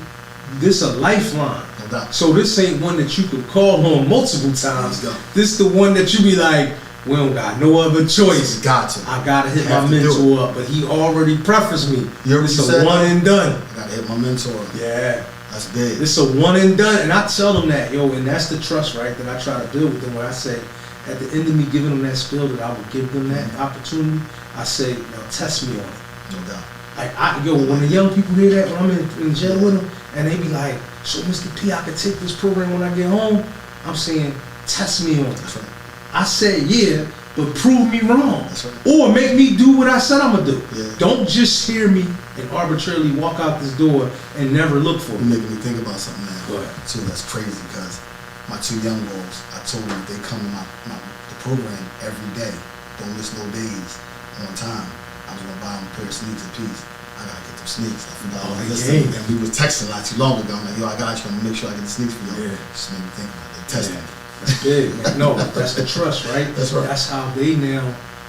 this a lifeline. No doubt. So this ain't one that you could call on multiple times. There you go. This the one that you be like, we don't got no other choice. Gotcha. I gotta hit Have my to do mentor up, but he already prefaced me. You heard what It's you a said? one and done. I gotta hit my mentor. Yeah. That's big. It's a one and done, and I tell them that, yo, and that's the trust, right, that I try to build with them. When I say, at the end of me giving them that spiel that I would give them that opportunity, I say, now test me on it. No doubt. Like, when the young people hear that, when I'm in jail with them, and they be like, so Mr. P, I can take this program when I get home, I'm saying, test me on it. That's right. I say, yeah, but prove me wrong. That's right. Or make me do what I said I'm gonna do. Yeah. Don't just hear me and arbitrarily walk out this door and never look for You're me. making me think about something now. Go ahead. Too, that's crazy because my two young boys, I told them if they come to the program every day, don't miss no days, on time, I was gonna buy them a pair of sneakers a piece. I gotta get them sneakers. I forgot all this thing. And we was texting not too long ago. I'm like, yo, I gotta make sure I get the sneakers for you. Yeah. Just made me think about it. They testing. Yeah. That's big, man. No, that's the trust, right? That's right. That's how they now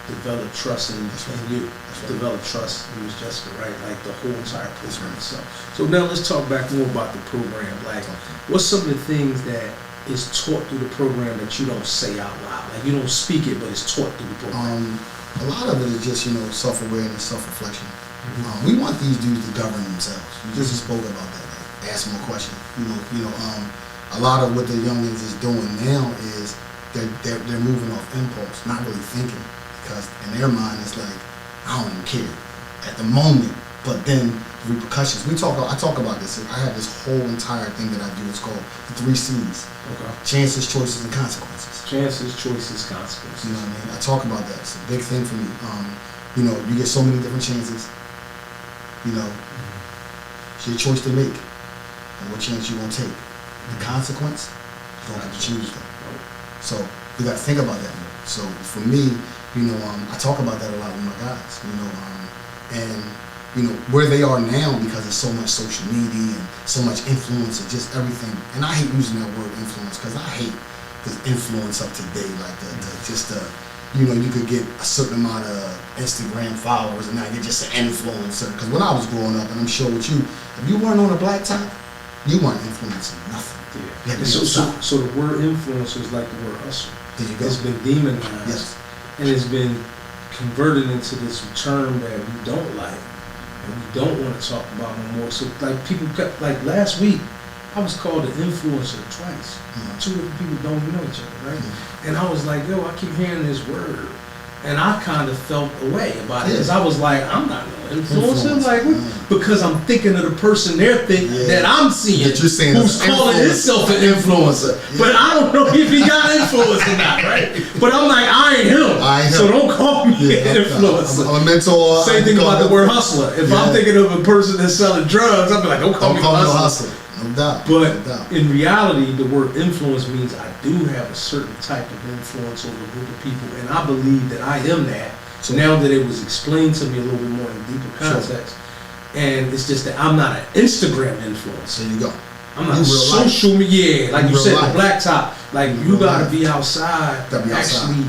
develop trust in right. you. That's right. Develop trust in Ms. Jessica, right? Like the whole entire program itself. So now let's talk back more about the program. Like, what's some of the things that is taught through the program that you don't say out loud? Like you don't speak it, but it's taught through the program. A lot of it is just, you know, self-awareness, self-reflection. We want these dudes to govern themselves. You just spoke about that. Like, ask them a question. A lot of what the youngins is doing now is they're moving off impulse, not really thinking, because in their mind it's like, I don't even care at the moment. But then the repercussions. I talk about this. I have this whole entire thing that I do. It's called the 3 C's: Okay. chances, choices, and consequences. Chances, choices, consequences. You know what I mean? I talk about that. It's a big thing for me. You get so many different chances. It's your choice to make, and what chance you gonna take. The consequence, you don't have to choose them. So we got to think about that more. So for me, I talk about that a lot with my guys. And where they are now because of so much social media and so much influence and just everything. And I hate using that word influence because I hate this influence of today, like you could get a certain amount of Instagram followers and now you're just an influencer. Because when I was growing up, and I'm sure with you, if you weren't on a black top, you weren't influencing nothing. Yeah. You had to be So the word influencer is like the word hustle. There you go. It's been demonized. Yes. And it's been converted into this term that we don't like and we don't want to talk about no more. So like people got, like last week, I was called an influencer twice. Mm-hmm. 2 different people don't know each other, right? Mm-hmm. And I was like, yo, I keep hearing this word. And I kind of felt a way about it because Yeah. I was like, I'm not no influencer. Influence. Like, because I'm thinking of the person they're thinking that I'm seeing, That you're saying who's is calling influencer. himself an influencer. Yeah. But I don't know if he got influence or not, right? But I'm like, I ain't him. I ain't So him. don't call me Yeah, an influencer. I'm a mentor. Same thing about the word hustler. If I'm Yeah. thinking of a person that's selling drugs, I'll be like, don't call me Don't call me a no hustler. hustler. No doubt. But no doubt. in reality, the word influence means I do have a certain type of influence over a group of people, and I believe that I am that. So now that it was explained to me a little bit more in deeper context, and it's just that I'm not an Instagram influencer. There you go. I'm not You real life. social media. Like You you real said, life. the black top. Like You you real gotta life. be outside Gotta be and outside. actually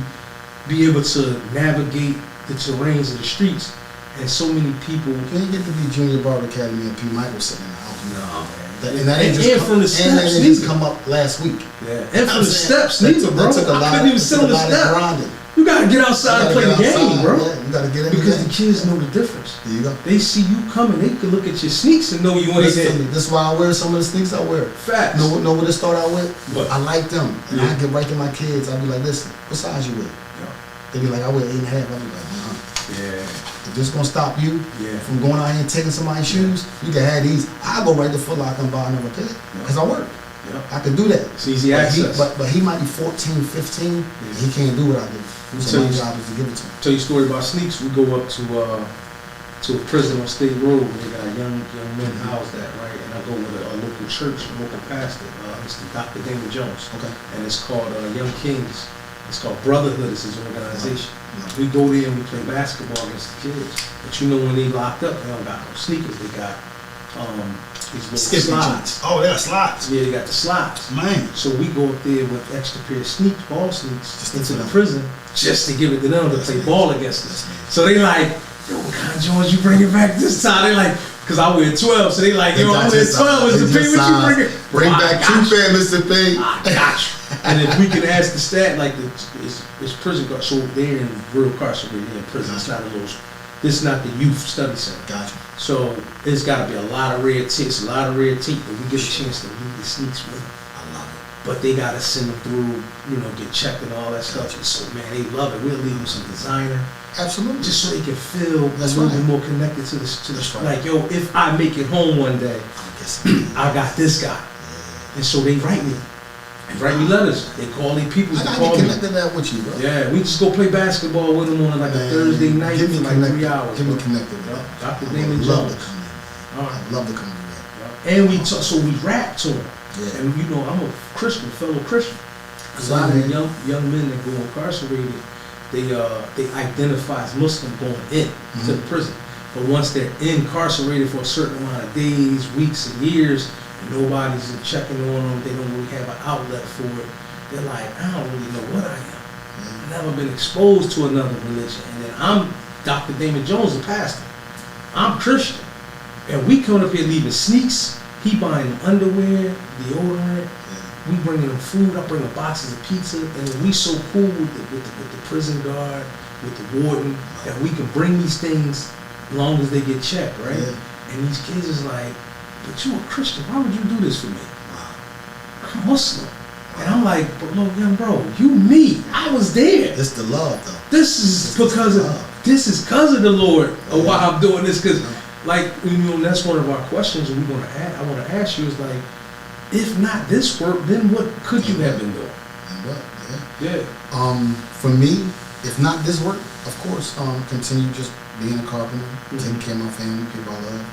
be able to navigate the terrains of the streets. And so many people. You ain't get to be Junior Barber Academy and PMichael sitting in the house. No, man. And that ain't And just from the and steps, that ain't neither. just come up last week. Yeah, and from the steps, That neither, took- bro. that took a I lot couldn't of- even it sit took on a the lot of step. grinding. You gotta get outside and play the game, bro. Yeah, you gotta get in Because the the game. kids know the difference. There you go. They see you coming, they can look at your sneaks and know you ain't Listen to me. there. This is why I wear some of the sneakers I wear. Facts. Know what it start out with? What? I like them. And Yeah. I get right to my kids. I be like, listen, what size you wear? They be like, I wear 8.5. I be like, Yeah. if this gonna stop you Yeah. from going out here and taking somebody's shoes, you can have these. I go right to Foot Locker and buy another pair because I work. Yeah. I can do that. It's easy But access. but he might be 14, 15. And he can't do what I do. So Tell my you- job is to give it to him. Tell you a story about sneaks. We go up to a prison on State Road where they got young men housed at, right? And I go with a local church, a local pastor, Mr. Dr. Damon Jones. Okay. And it's called Young Kings. It's called Brotherhood. It's his organization. Yeah. We go there and we play basketball against the kids. But you know when they locked up, they don't got no sneakers. They got these little Skippy slides. joints. Oh, they got slides. Yeah, they got the slides. Man. So we go up there with extra pair of sneaks, ball sneaks, Just into to the them. prison just to give it to them to That's play amazing. ball against us. That's amazing. So they like, yo, what kind of Jones you bringing back this time? They like, cause I wear 12, so they like, yo, I wear 12. Is the P what you bringing? Bring Oh, I back got two you. pair, Mr. P. I got you. And if we can ask the stat, like it's prison guard, so they're in real incarcerated in prison. It's not a little, this is not the youth study center. Gotcha. So it's got to be a lot of red tape, but we get a chance to read the sneaks with them. I love it. But they gotta send them through, get checked and all that stuff. And so man, they love it. We'll leave them some designer, Absolutely. just so they can feel That's a little right. bit more connected to the That's right. like, yo, if I make it home one day, I got this guy. And so they write me. They write me letters. They call these people I to gotta call get me. connected to that with you, bro. Yeah, we just go play basketball with them on like a Man, Thursday night get me for like connected. 3 hours. Get me bro. connected with Yeah, that. Dr. I Damon would love to Jones. come in. All right. I'd love to come do that. And we talk, so we rap to them. Yeah. And I'm a Christian, fellow Christian. A lot of young men that go incarcerated, they identify as Muslim going in to the prison. But once they're incarcerated for a certain amount of days, weeks, and years, and nobody's checking on them, they don't really have an outlet for it. They're like, I don't really know what I am. I've never been exposed to another religion. And then I'm Dr. Damon Jones, the pastor. I'm Christian. And we coming up here leaving sneaks. He buying them underwear, deodorant. We bringing them food. I bring them boxes of pizza. And then we so cool with the prison guard, with the warden, that we can bring these things as long as they get checked, right? Yeah. And these kids is like, but you a Christian. Why would you do this for me? I'm Muslim. And I'm like, but look, young bro, you me. I was there. It's the love, though. This is because of the Lord of why I'm doing this. Because, like, that's one of our questions I want to ask you is like, if not this work, then what could you have been doing? And what? Yeah. Yeah. For me, if not this work, of course, continue just being a carpenter, taking care of my family, people I love.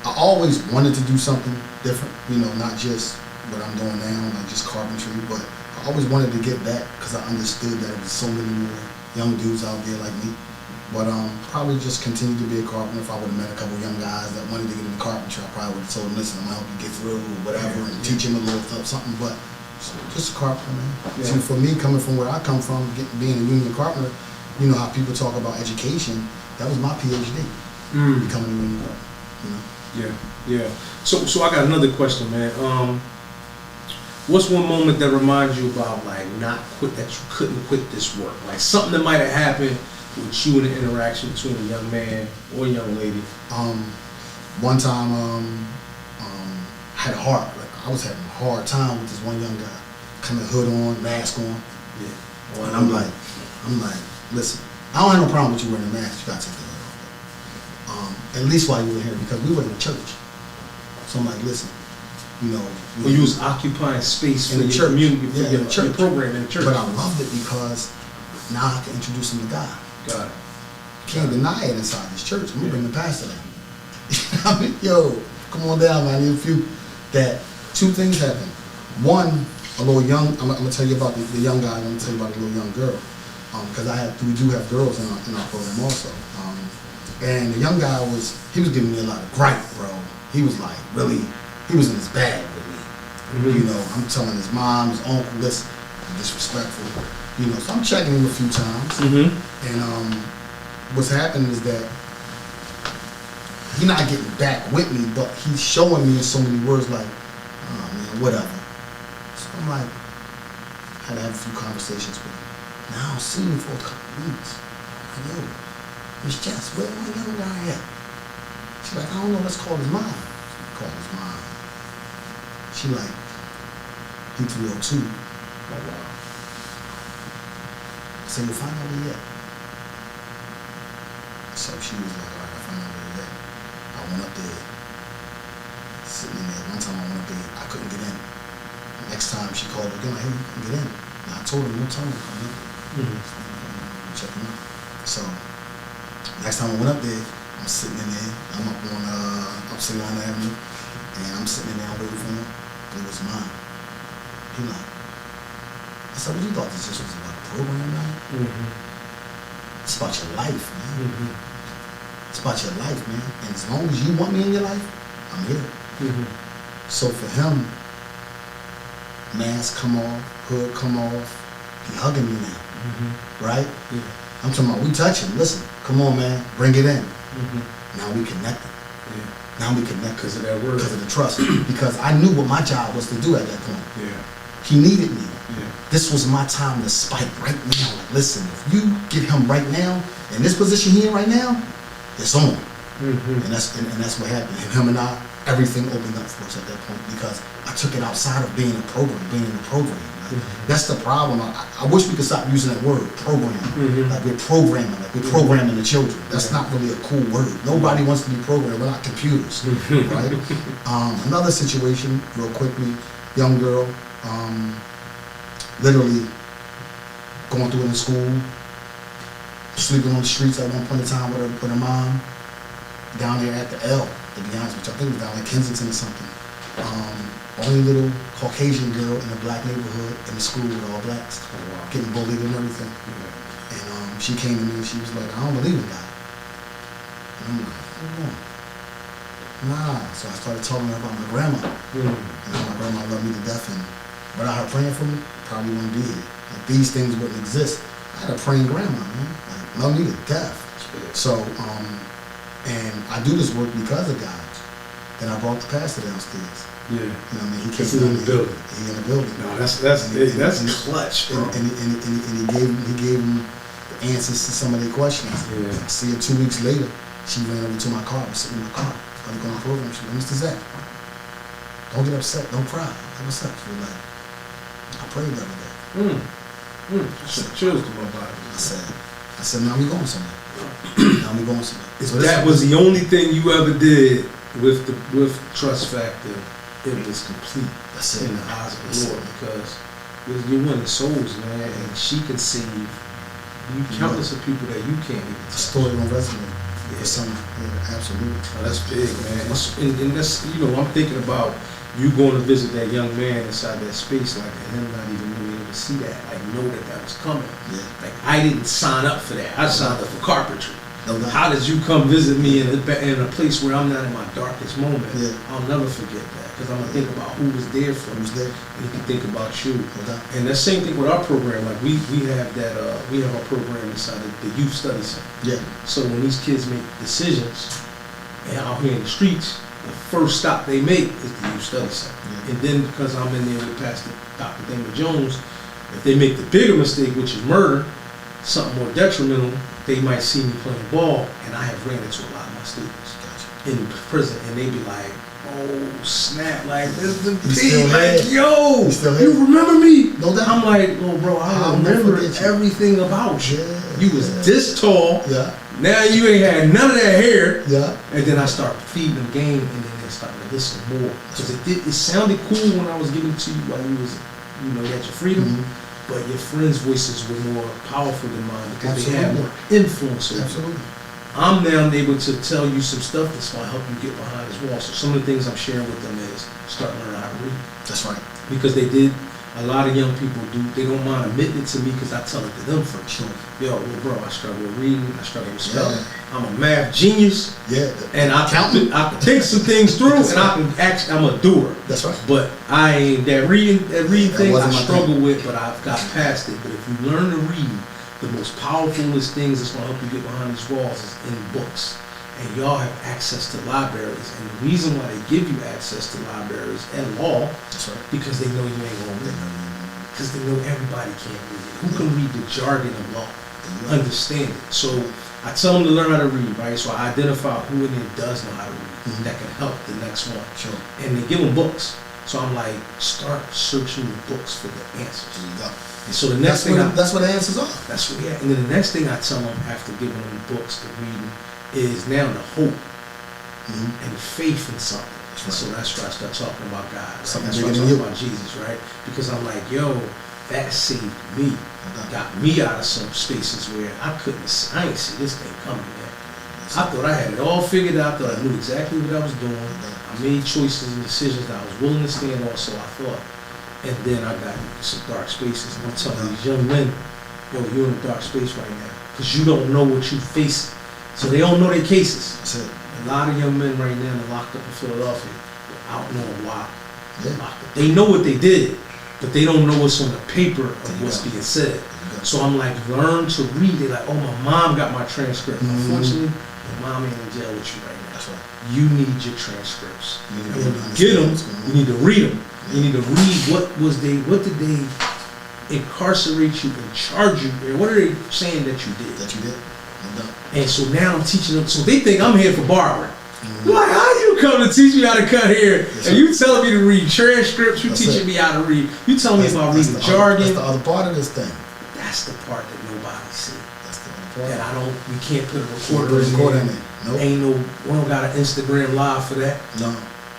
I always wanted to do something different, not just what I'm doing now, not just carpentry, but I always wanted to get back because I understood that there was so many more young dudes out there like me. But probably just continue to be a carpenter. If I would have met a couple young guys that wanted to get into carpentry, I probably would have told them, listen, I'm gonna help you get through or whatever, and teach them a little something. But just a carpenter, man. Yeah. See, for me, coming from where I come from, being a union carpenter, you know how people talk about education. That was my PhD, becoming a union carpenter. Yeah. So I got another question, man. What's one moment that reminds you about like not quit, that you couldn't quit this work? Like something that might have happened with you in the interaction between a young man or a young lady? One time, had a I was having a hard time with this one young guy, coming hood on, mask on. Yeah. And I'm like, listen, I don't have no problem with you wearing a mask. You gotta take the hood off. At least while you were here, because we were in the church. So I'm like, listen, Well, you was occupying space in for the your church, community, for in the your church program in the church. But I loved it because now I can introduce him to God. Got it. Can't deny it inside this church. I'm gonna bring the pastor down. I mean, yo, come on down, man. I need a few. That two things happen. One, a little young. I'm gonna tell you about the young guy. I'm gonna tell you about the little young girl. Because we do have girls in our program also. And the young guy was giving me a lot of gripe, bro. He was like he was in his bag with me. I'm telling his mom, his uncle, listen, disrespectful. So I'm checking him a few times. And what's happening is that he's not getting back with me, but he's showing me in so many words like, oh man, whatever. So I'm like, had to have a few conversations with him. Now I don't see you for a couple of weeks. I'm like, yo, Miss Jess, where my young guy at? She's like, I don't know, let's call his mom. Call his mom. She like, he 302. Oh, wow. I said, you find out where he at? So she was like, all right, I found out where he at. I went up there, sitting in there. One time I went up there, I couldn't get in. Next time she called again, like, hey, you can get in. And I told her, no, tell him to come in. Check him out. So, next time I went up there, I'm sitting in there, I'm sitting on the avenue, and I'm sitting in there, I'm waiting for him. It was mine. He like, I said, what you thought this just was about a program, man? It's about your life, man. It's about your life, man. And as long as you want me in your life, I'm here. So for him, mask come off, hood come off, he hugging me now, right? Yeah. I'm talking about, we touching, listen, come on, man, bring it in. Now we connecting. Yeah. Now we connect Because of that word. because of the trust. Because I knew what my job was to do at that point. Yeah. He needed me. Yeah. This was my time to spike right now. Like, listen, if you get him right now, in this position he in right now, it's on. And that's what happened. And him and I, everything opened up for us at that point because I took it outside of being in the program. That's the problem. I wish we could stop using that word, program. Like we're programming the children. That's not really a cool word. Nobody wants to be programmed. We're not computers, right? Another situation, real quickly, young girl, literally going through it in school, sleeping on the streets at one point in time with her mom, down there at the L, to be honest with you. I think it was down in Kensington or something. Only little Caucasian girl in a black neighborhood in the school with all blacks, getting bullied and everything. And she came to me and she was like, I don't believe in God. And I'm like, oh, nah. So I started talking to her about my grandma. And how my grandma loved me to death, and without her praying for me, probably wouldn't be here. Like these things wouldn't exist. I had a praying grandma, man. Like love me to death. So, and I do this work because of God. Then I brought the pastor downstairs. Yeah. You know what I mean? He came in the building. He in the building. No, that's clutch, bro. And he gave him the answers to some of their questions. Yeah. I see her 2 weeks later. She ran over to my car. I was sitting in my car. I was going to the program. She was like, Mr. Zac, don't get upset. Don't cry. Like, what's up? She was like, I prayed every day. Chills to my body. I said, now we going somewhere. Now we going somewhere. So That was the only thing you ever did with Trust Factor. It was complete. That's it. In the eyes of the Lord, because you're winning souls, man, and she can save you countless of people that you can't even The touch. story on resonate. For some, yeah, absolutely. Oh, that's big, man. And that's, I'm thinking about you going to visit that young man inside that space, like, and him not even being able to see that, like, know that was coming. Yeah. Like, I didn't sign up for that. I signed up for carpentry. No doubt. How did you come visit me in a place where I'm not in my darkest moment? Yeah. I'll never forget that, because I'm gonna think about who was there for me. Who's there? And you can think about you. No doubt. And the same thing with our program. Like we have that we have our program inside of the youth study center. Yeah. So when these kids make decisions and out here in the streets, the first stop they make is the youth study center. Yeah. And then because I'm in there with Pastor Dr. Damon Jones, if they make the bigger mistake, which is murder, something more detrimental, they might see me playing ball, and I have ran into a lot of my students in prison, and they be like, oh snap, like this is the P, like yo, you remember me? No doubt. I'm like, oh bro, I remember everything about you. Yeah. You was this tall. Yeah. Now you ain't had none of that hair. Yeah. And then I start feeding them game, and then they start to listen more, because it sounded cool when I was giving it to you while you was, you had your freedom. But your friends' voices were more powerful than mine because they had more influence over you. Absolutely. I'm now able to tell you some stuff that's going to help you get behind this wall. So some of the things I'm sharing with them is start learning how to read. That's right. Because a lot of young people they don't mind admitting it to me because I tell it to them first. Sure. Yo, well, bro, I struggle with reading, I struggle with spelling. Yeah. I'm a math genius. Yeah. And I can think some things through, and I'm a doer. That's right. But I ain't that reading thing I struggle thing. with, but I've got past it. But if you learn to read, the most powerfulest things that's going to help you get behind these walls is in books. And y'all have access to libraries, and the reason why they give you access to libraries and law, That's right. because they know you ain't going to read. because they know everybody can't read it. Who can read the jargon of law? Understand it. So I tell them to learn how to read, right? So I identify who in there does know how to read that can help the next one. Sure. And they give them books. So I'm like, start searching the books for the answers. There you go. And so the next thing that's what the answers are. that's what, yeah. And then the next thing I tell them after giving them the books to reading is now the hope and faith in something. Right. So that's where I start talking about God. Right? Something That's where I bigger talk than you. about Jesus, right? Because I'm like, yo, that saved me. Got me out of some spaces where I ain't see this thing coming, man. I thought I had it all figured out. I thought I knew exactly what I was doing. I made choices and decisions that I was willing to stand on, so I thought. And then I got into some dark spaces. And I'm telling these young men, yo, you're in a dark space right now. Because you don't know what you're facing. So they don't know their cases. That's it. A lot of young men right now are locked up in Philadelphia without knowing why they're Yeah. locked up. They know what they did, but they don't know what's on the paper of what's being said. So I'm like, learn to read. They're like, oh, my mom got my transcript. Unfortunately, your mom ain't in jail with you right now. That's right. You need your transcripts. You need And to when you understand get them, what's going on. you need to read them. You need to read what did they incarcerate you and charge you, or what are they saying that you did? That you did. No doubt. And so now I'm teaching them. So they think I'm here for barbering. Like, how you come to teach me how to cut hair? And you telling me to read transcripts? You That's teaching it. me how to read? You telling me about That's reading the jargon? That's the other part of this thing. That's the part that nobody see. That's the other part. That I don't. We can't put a Recorder recorder in recording there. it. Nope. Ain't no. We don't got an Instagram live for that. No.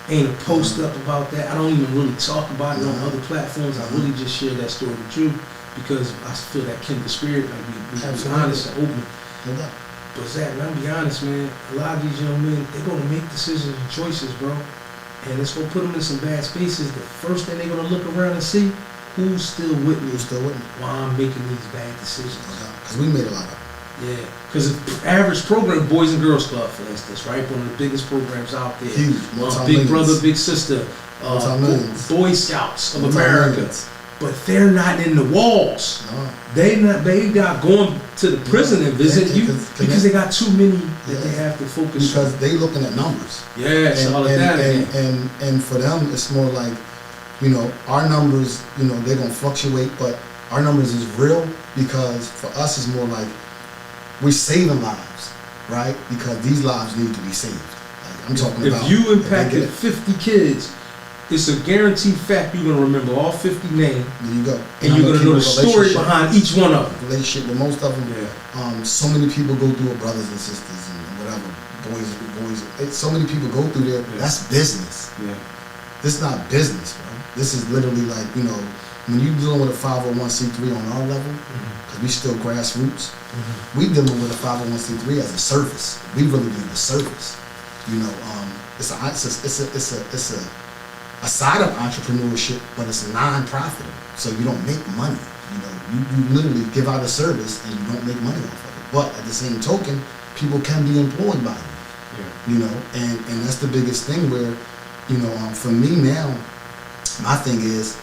Ain't a post up about that. I don't even really talk about it on No. other platforms. I really just share that story with you because I feel that kindred spirit. Like we be Absolutely. honest and open. No doubt. But Zach, I'll be honest, man. A lot of these young men, they're gonna make decisions and choices, bro, and it's gonna put them in some bad spaces. The first thing they're gonna look around and see who's still with me You're still with me. while I'm making these bad decisions. No doubt. Because we made a lot of them. Yeah, because the average program, Boys and Girls Club, for instance, right? One of the biggest programs out there. Huge. Big Multi-millions. Brother, Big Sister, Multi-millions. Boy Scouts of Multi-millions. America. But they're not in the walls. No. They not going to the prison and visit Yeah, you 'cause because they got too many that they Yeah. have to focus on. Because they looking at numbers. Yeah, it's all of that again. And for them, it's more like, our numbers, they're gonna fluctuate, but our numbers is real because for us, it's more like we're saving lives, right? Because these lives need to be saved. Like I'm talking about. If you if they impacted get it, 50 kids, it's a guaranteed fact you're gonna remember all 50 names, there you go. and you're gonna know the story relationship- behind each one of them. Relationship with most of them. Yeah. So many people go through it, brothers and sisters and whatever, boys. So many people go through there. Yeah. That's business. Yeah. This is not business, bro. This is literally like, when you're dealing with a 501c3 on our level, because we still grassroots, we dealing with a 501c3 as a service. We really need a service. It's a side of entrepreneurship, but it's non-profit. So you don't make money. You literally give out a service and you don't make money off of it. But at the same token, people can be employed by you. And that's the biggest thing where, for me now, my thing is,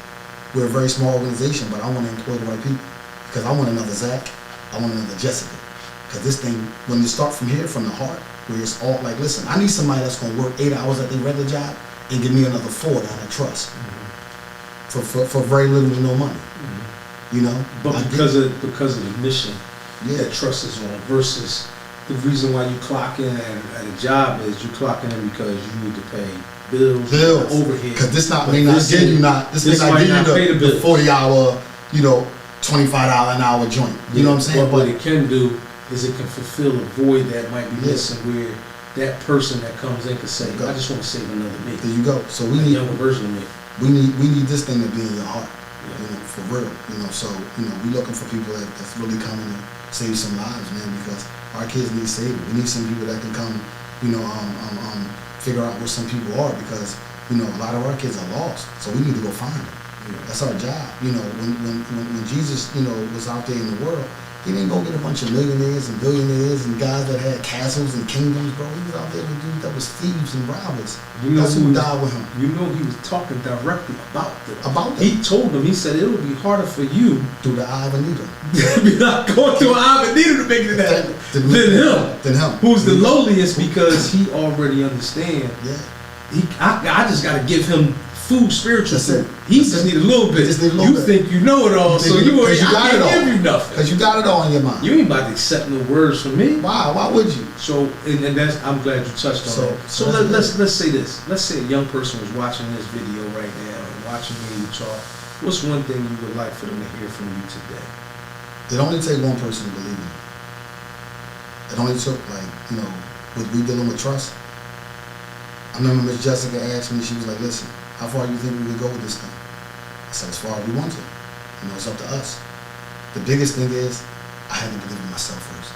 we're a very small organization, but I want to employ the right people. Because I want another Zach, I want another Jessica. Because this thing, when you start from here, from the heart, where it's all like, listen, I need somebody that's going to work 8 hours at their regular job and give me another 4 that I trust. For very little to no money. But because of the mission that trust is on versus the reason why you clock in at a job is you clock in because you need to pay bills, overhead. Because this But may not this give ain't- you not this may this not might give not pay you the the bills. 40-hour, $25 an hour joint. You know what I'm saying? But what it can do is it can fulfill a void that might be Yeah. missing where that person that comes in can say, Go. I just want to save another me. There you go. So we A need younger version of me. we need this thing to be in your heart. For real. So we looking for people that's really coming to save some lives, man, because our kids need saving. We need some people that can come, figure out where some people are because, a lot of our kids are lost. So we need to go find them. That's our job. When Jesus, was out there in the world, he didn't go get a bunch of millionaires and billionaires and guys that had castles and kingdoms, bro. He was out there with dudes that was thieves and robbers. That's who died with him. He was talking directly about them. About them. He told them, he said, it would be harder for you Through the eye of a needle. to be not going through an eye of a needle to make it happen than him. Who's the lowliest because he already understands. Yeah. I just got to give him food, spiritual That's it. food. He That's just it. need a little bit. Just need a little You bit. think you know it all, so you ain't got it all. give you nothing. Because you got it all in your mind. You ain't about to accept no words from me. Why would you? So, and that's, I'm glad you touched on that. So let's say this. Let's say a young person was watching this video right now and watching me talk. What's one thing you would like for them to hear from you today? It only take one person to believe me. It only took, like, with we dealing with trust. I remember Miss Jessica asked me, she was like, listen, how far do you think we could go with this thing? I said, as far as we want to. It's up to us. The biggest thing is, I had to believe in myself first.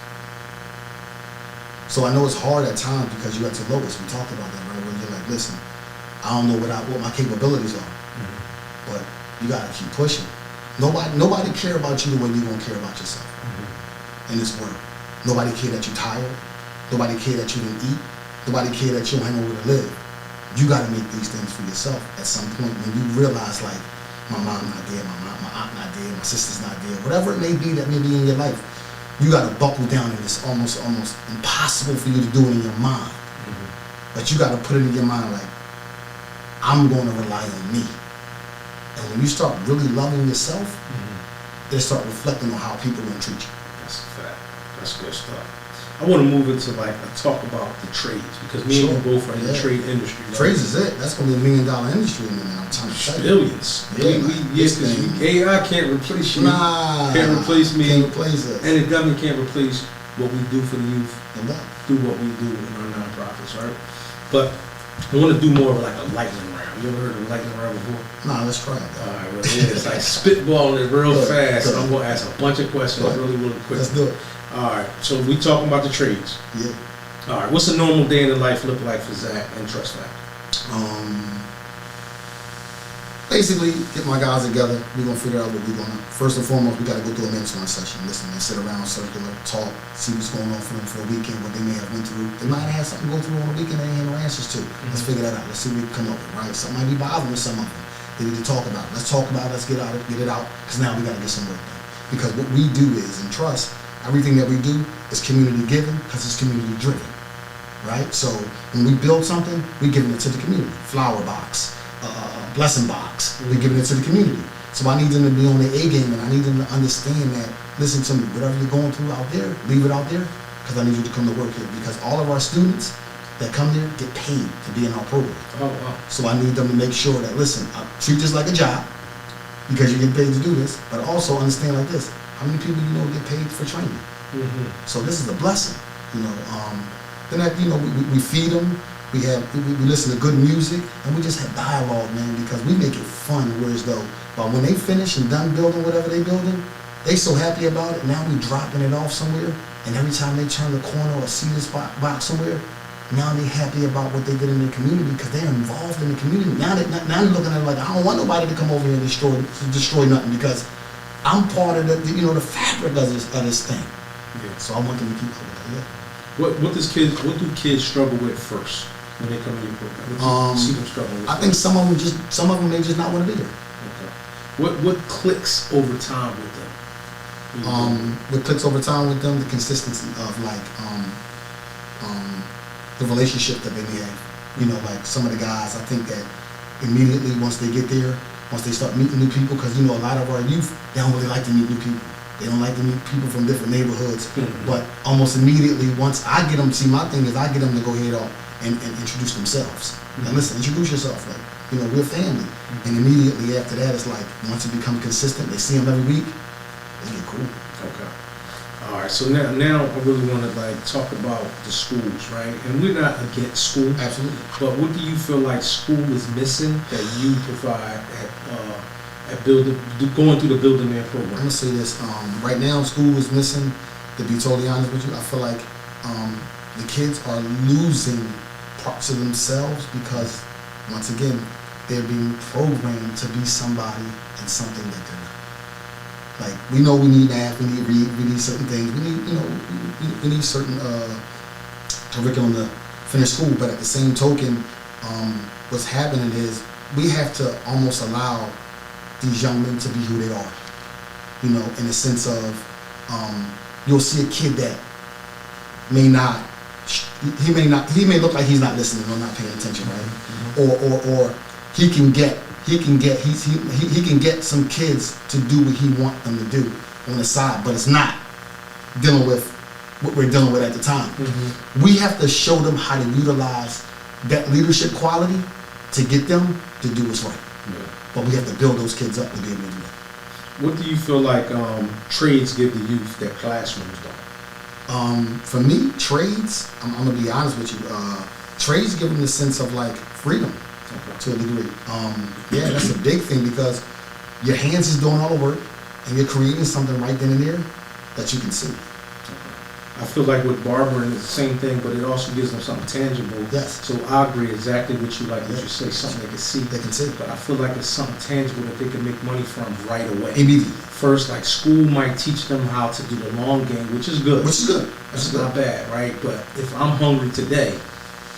So I know it's hard at times because you're at your lowest. We talked about that, right? When you're like, listen, I don't know what my capabilities are. But you gotta keep pushing. Nobody care about you the way you're gonna care about yourself in this world. Nobody care that you're tired. Nobody care that you didn't eat. Nobody care that you don't have nowhere to live. You gotta make these things for yourself at some point when you realize, like, my mom not there, my aunt not there, my sister's not there, whatever it may be that may be in your life. You gotta buckle down, and it's almost impossible for you to do it in your mind. But you gotta put it in your mind, like, I'm gonna rely on me. And when you start really loving yourself, they start reflecting on how people gonna treat you. That's a fact. That's good stuff. I want to move into like a talk about the trades because me and you both are in the trade industry. Right? Trades is it. That's gonna be $1 million industry in a minute. I'm trying to tell you. Billions. Yes, because AI can't replace you. Nah, can't replace me. Can't replace us. And the government can't replace what we do for the youth. No. Do what we do in our nonprofits, right? But I want to do more of like a lightning round. You ever heard of a lightning round before? Nah, let's try it. All right, well, yeah, it's like spitballing it real fast. And I'm going to ask a bunch of questions really quick. Let's do it. All right, so we talking about the trades. Yeah. All right, what's a normal day in the life look like for Zac and Trust Factor? Basically, get my guys together. We're gonna figure out what we're gonna. First and foremost, we gotta go through a mentoring session. Listen, and sit around, circular, talk, see what's going on for them for a weekend, what they may have went through. They might have had something go through on the weekend they ain't had no answers to. Let's figure that out. Let's see what we can come up with. Right? Something might be bothering some of them. They need to talk about it. Let's talk about it. Let's get it out. Because now we gotta get some work done. Because what we do is in Trust. Everything that we do is community given because it's community driven, right? So when we build something, we giving it to the community. Flower box, blessing box, we're giving it to the community. So I need them to be on their A game, and I need them to understand that, listen to me, whatever you're going through out there, leave it out there, because I need you to come to work here. Because all of our students that come there get paid to be in our program. Oh, wow. So I need them to make sure that, listen, I treat this like a job, because you get paid to do this, but also understand like this. How many people get paid for training? So this is a blessing, Then that we feed them, we listen to good music, and we just have dialogue, man, because we make it fun. Whereas though, but when they finish and done building whatever they building, they so happy about it. Now we dropping it off somewhere, and every time they turn the corner or see this box somewhere, now they happy about what they did in their community because they're involved in the community. Now they're looking at it like, I don't want nobody to come over here and destroy nothing because I'm part of the fabric of this thing. Yeah. So I want them to keep up with that. Yeah. What do kids struggle with first when they come in your program? What do you see them struggle with? I think some of them may just not want to be there. Okay. What clicks over time with them? What clicks over time with them, the consistency of the relationship that they may have. Like some of the guys, I think that immediately once they get there. Once they start meeting new people, because a lot of our youth, they don't really like to meet new people. They don't like to meet people from different neighborhoods. But almost immediately, once I get them, see, my thing is I get them to go ahead and introduce themselves. Now listen, introduce yourself. Like, we're family. And immediately after that, it's like, once it becomes consistent, they see them every week, they get cool. Okay. All right, so now I really want to talk about the schools, right? And we're not against school. Absolutely. But what do you feel like school is missing that you provide at going through the Building Man program? I'm gonna say this. Right now, school is missing. To be totally honest with you, I feel like the kids are losing parts of themselves because, once again, they're being programmed to be somebody and something that they're not. Like, we know we need math, we need read, we need certain things, we need certain curriculum to finish school, but at the same token, what's happening is we have to almost allow these young men to be who they are. In the sense of, you'll see a kid that may look like he's not listening or not paying attention, right? Or he can get he can get some kids to do what he want them to do on the side, but it's not dealing with what we're dealing with at the time. We have to show them how to utilize that leadership quality to get them to do what's right. But we have to build those kids up to be able to do that. What do you feel like trades give the youth that classrooms don't? For me, trades, I'm gonna be honest with you, trades give them the sense of like freedom to a degree. Yeah, that's a big thing because your hands is doing all the work and you're creating something right then and there that you can see. I feel like with barbering it's the same thing, but it also gives them something tangible. Yes. So I agree exactly what you like, what you say, something they can see. They can see. But I feel like it's something tangible that they can make money from right away. Immediately. First, like school might teach them how to do the long game, which is good. Which is good. That's not bad, right? But if I'm hungry today,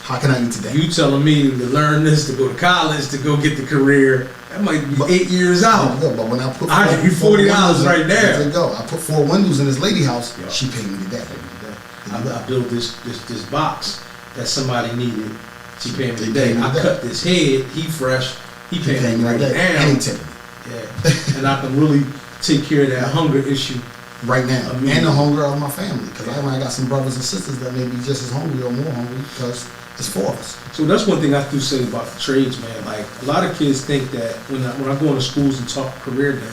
how can I eat today? you telling me to learn this, to go to college, to go get the career, that might be 8 years out. But when I put I give you $40 right there. There you go. I put 4 windows in this lady house. Yo. She paid me today. I built this box that somebody needed. She paid me They today. paid me I today. ct this head. He fresh. He paid me right now. And he tipped me. Yeah, and I can really take care of that hunger issue right now. I mean, and the hunger of my family. Because I got some brothers and sisters that may be just as hungry or more hungry because it's 4 of us. So that's one thing I do say about the trades, man. Like a lot of kids think that when I go into schools and talk career day,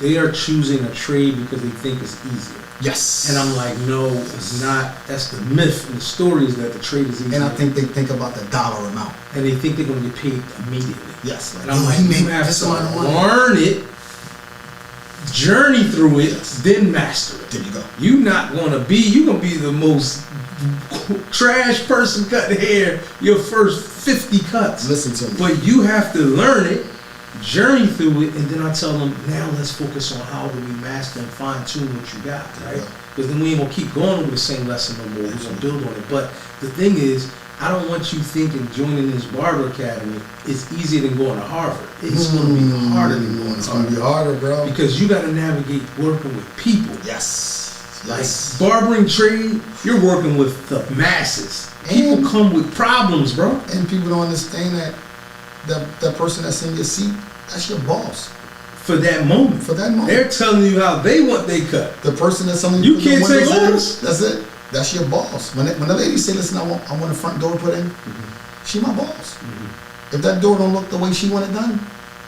they are choosing a trade because they think it's easier. Yes. And I'm like, no, it's not. That's the myth and the story is that the trade is easier. And I think they think about the dollar amount. And they think they're going to get paid immediately. Yes. And I'm like, you have this to amount of money. learn it, journey through it, then master it. There you go. You're going to be the most trash person cutting hair your first 50 cuts. Listen to me. But you have to learn it, journey through it, and then I tell them, now let's focus on how do we master and fine tune what you got, right? Because then we ain't gonna keep going over the same lesson no more. We're gonna build on it. But the thing is, I don't want you thinking joining this barber academy is easier than going to Harvard. It's gonna be harder than going to It's gonna Harvard. be harder, bro. Because you gotta navigate working with people. Yes. Like Yes. barbering trade, you're working with the masses. People And- come with problems, bro. And people don't understand that person that's in your seat, that's your boss. For that moment. For that moment. They're telling you how they want they cut. The person that's telling You put can't the take windows in, orders. That's it. That's your boss. When the lady say, listen, I want the front door put in, she my boss. If that door don't look the way she want it done,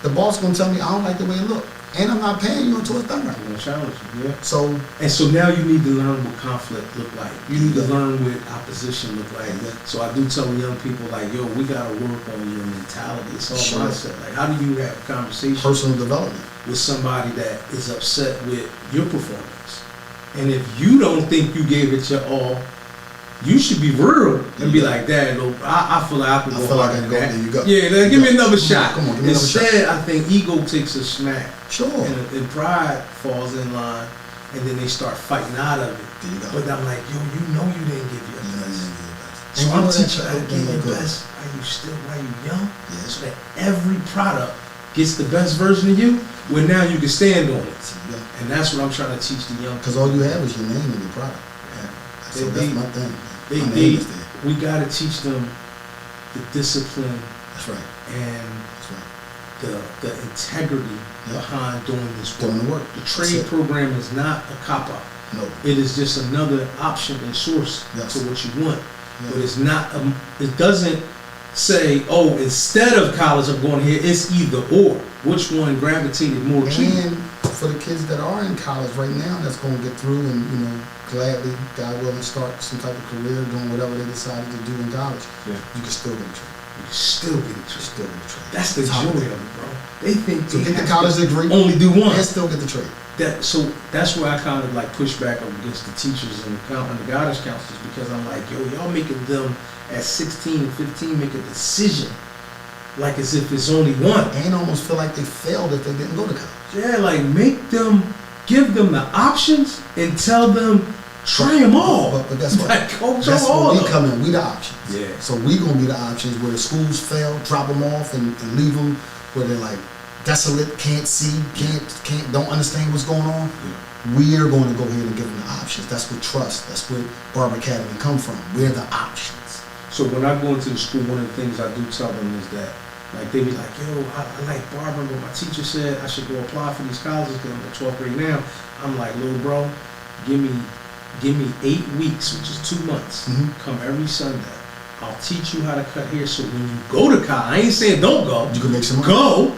the boss gonna tell me I don't like the way it look. And I'm not paying you until it's done right. I'm gonna challenge you, yeah. So And so now you need to learn what conflict look like. You need to learn what opposition look like. So I do tell young people like, yo, we gotta work on your mentality. It's all Sure. mindset. Like, how do you have a conversation personal development. with somebody that is upset with your performance? And if you don't think you gave it your all, you should be real and be like, Dad, look, I feel like I can I go feel like harder I than can go. that. There you go. Yeah, There you give me go. another Come on, shot. come on, give me another shot. Instead, I think ego takes a smack. Sure. And pride falls in line, and then they start fighting out of it. There you go. But I'm like, yo, you know you didn't give your You know, best. you didn't give your best. So And you I'm know that teaching you how to shit give don't your look good. best while you young, Yeah. so that every product gets the best version of you, where now you can stand on it. There you go. And that's what I'm trying to teach the young Because people. all you have is your name and your product. Yeah. So that's my thing. My name is there. We gotta teach them the discipline That's right. and That's right. the integrity Yeah. behind doing this work. Doing the work. The That's trade it. program is not a cop-out. No. It is just another option and source Yes. to what you want. Yeah. But it's not, it doesn't say, oh, instead of college I'm going here, it's either or. Which one gravitated more to you? And for the kids that are in college right now, that's going to get through and, gladly, God willing, start some type of career, doing whatever they decided to do in college, Yeah. you can still get a trade. You still get it. You can still get a trade. That's the Top joy it. of it, bro. They think So they get the have college to degree only do one. and still get the trade. So that's where I kind of like push back up against the teachers and the guidance counselors, because I'm like, yo, y'all making them at 16 and 15 make a decision like as if it's only one. And almost feel like they failed if they didn't go to college. Yeah, like give them the options and tell them, try them all. But guess what? Like, go through That's all where of we them. come in. We the options. Yeah. So we gonna be the options where the schools fail, drop them off, and leave them where they're like desolate, can't see, don't understand what's going on. We are going to go ahead and give them the options. That's what trust. That's where Barber Academy come from. We're the options. So when I go into the school, one of the things I do tell them is that Like they be like, yo, I like barbering, but my teacher said I should go apply for these colleges because I'm in 12th grade now. I'm like, little bro, give me 8 weeks, which is 2 months. Come every Sunday. I'll teach you how to cut hair. So when you go to college, I ain't saying don't go. You can make some money. Go,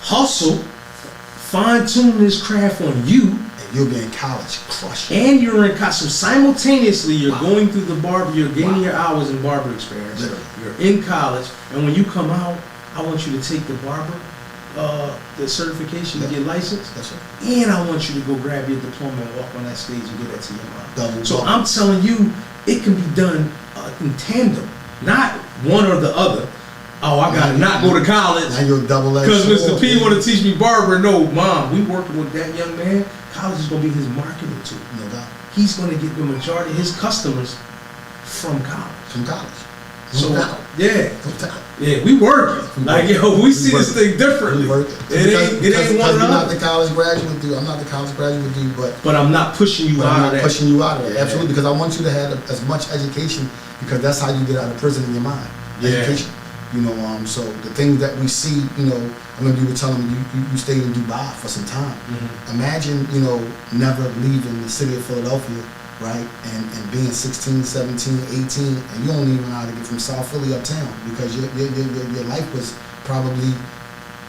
hustle, fine tune this craft on you. And you'll be in college, crush it. And you're in college. So simultaneously, you're going through the barber, you're gaining your hours in barber experience. Literally. You're in college, and when you come out, I want you to take the barber, the certification to get licensed. That's it. And I want you to go grab your diploma and walk on that stage and get that to your mom. Double. I'm telling you, it can be done in tandem, not one or the other. Oh, I gotta not go to college Now you're double-edged because Mr. sword, P man. want to teach me barber. No, mom, we working with that young man. College is gonna be his marketing tool. No doubt. He's gonna get the majority of his customers from college. From college. No So doubt. yeah, No doubt. yeah, we working. Like yo, we see this thing differently. We working. It ain't one or You're the not other. the college graduate dude. I'm not the college graduate dude, but I'm not pushing you I'm out not of that. pushing you out of it. Yeah. Absolutely, because I want you to have as much education, because that's how you get out of prison in your mind. Yeah. Education. You know, so the things that we see, you know, I remember you were telling me you stayed in Dubai for some time. Imagine, you know, never leaving the city of Philadelphia, right? And being 16, 17, 18, and you don't even know how to get from South Philly uptown because your life was probably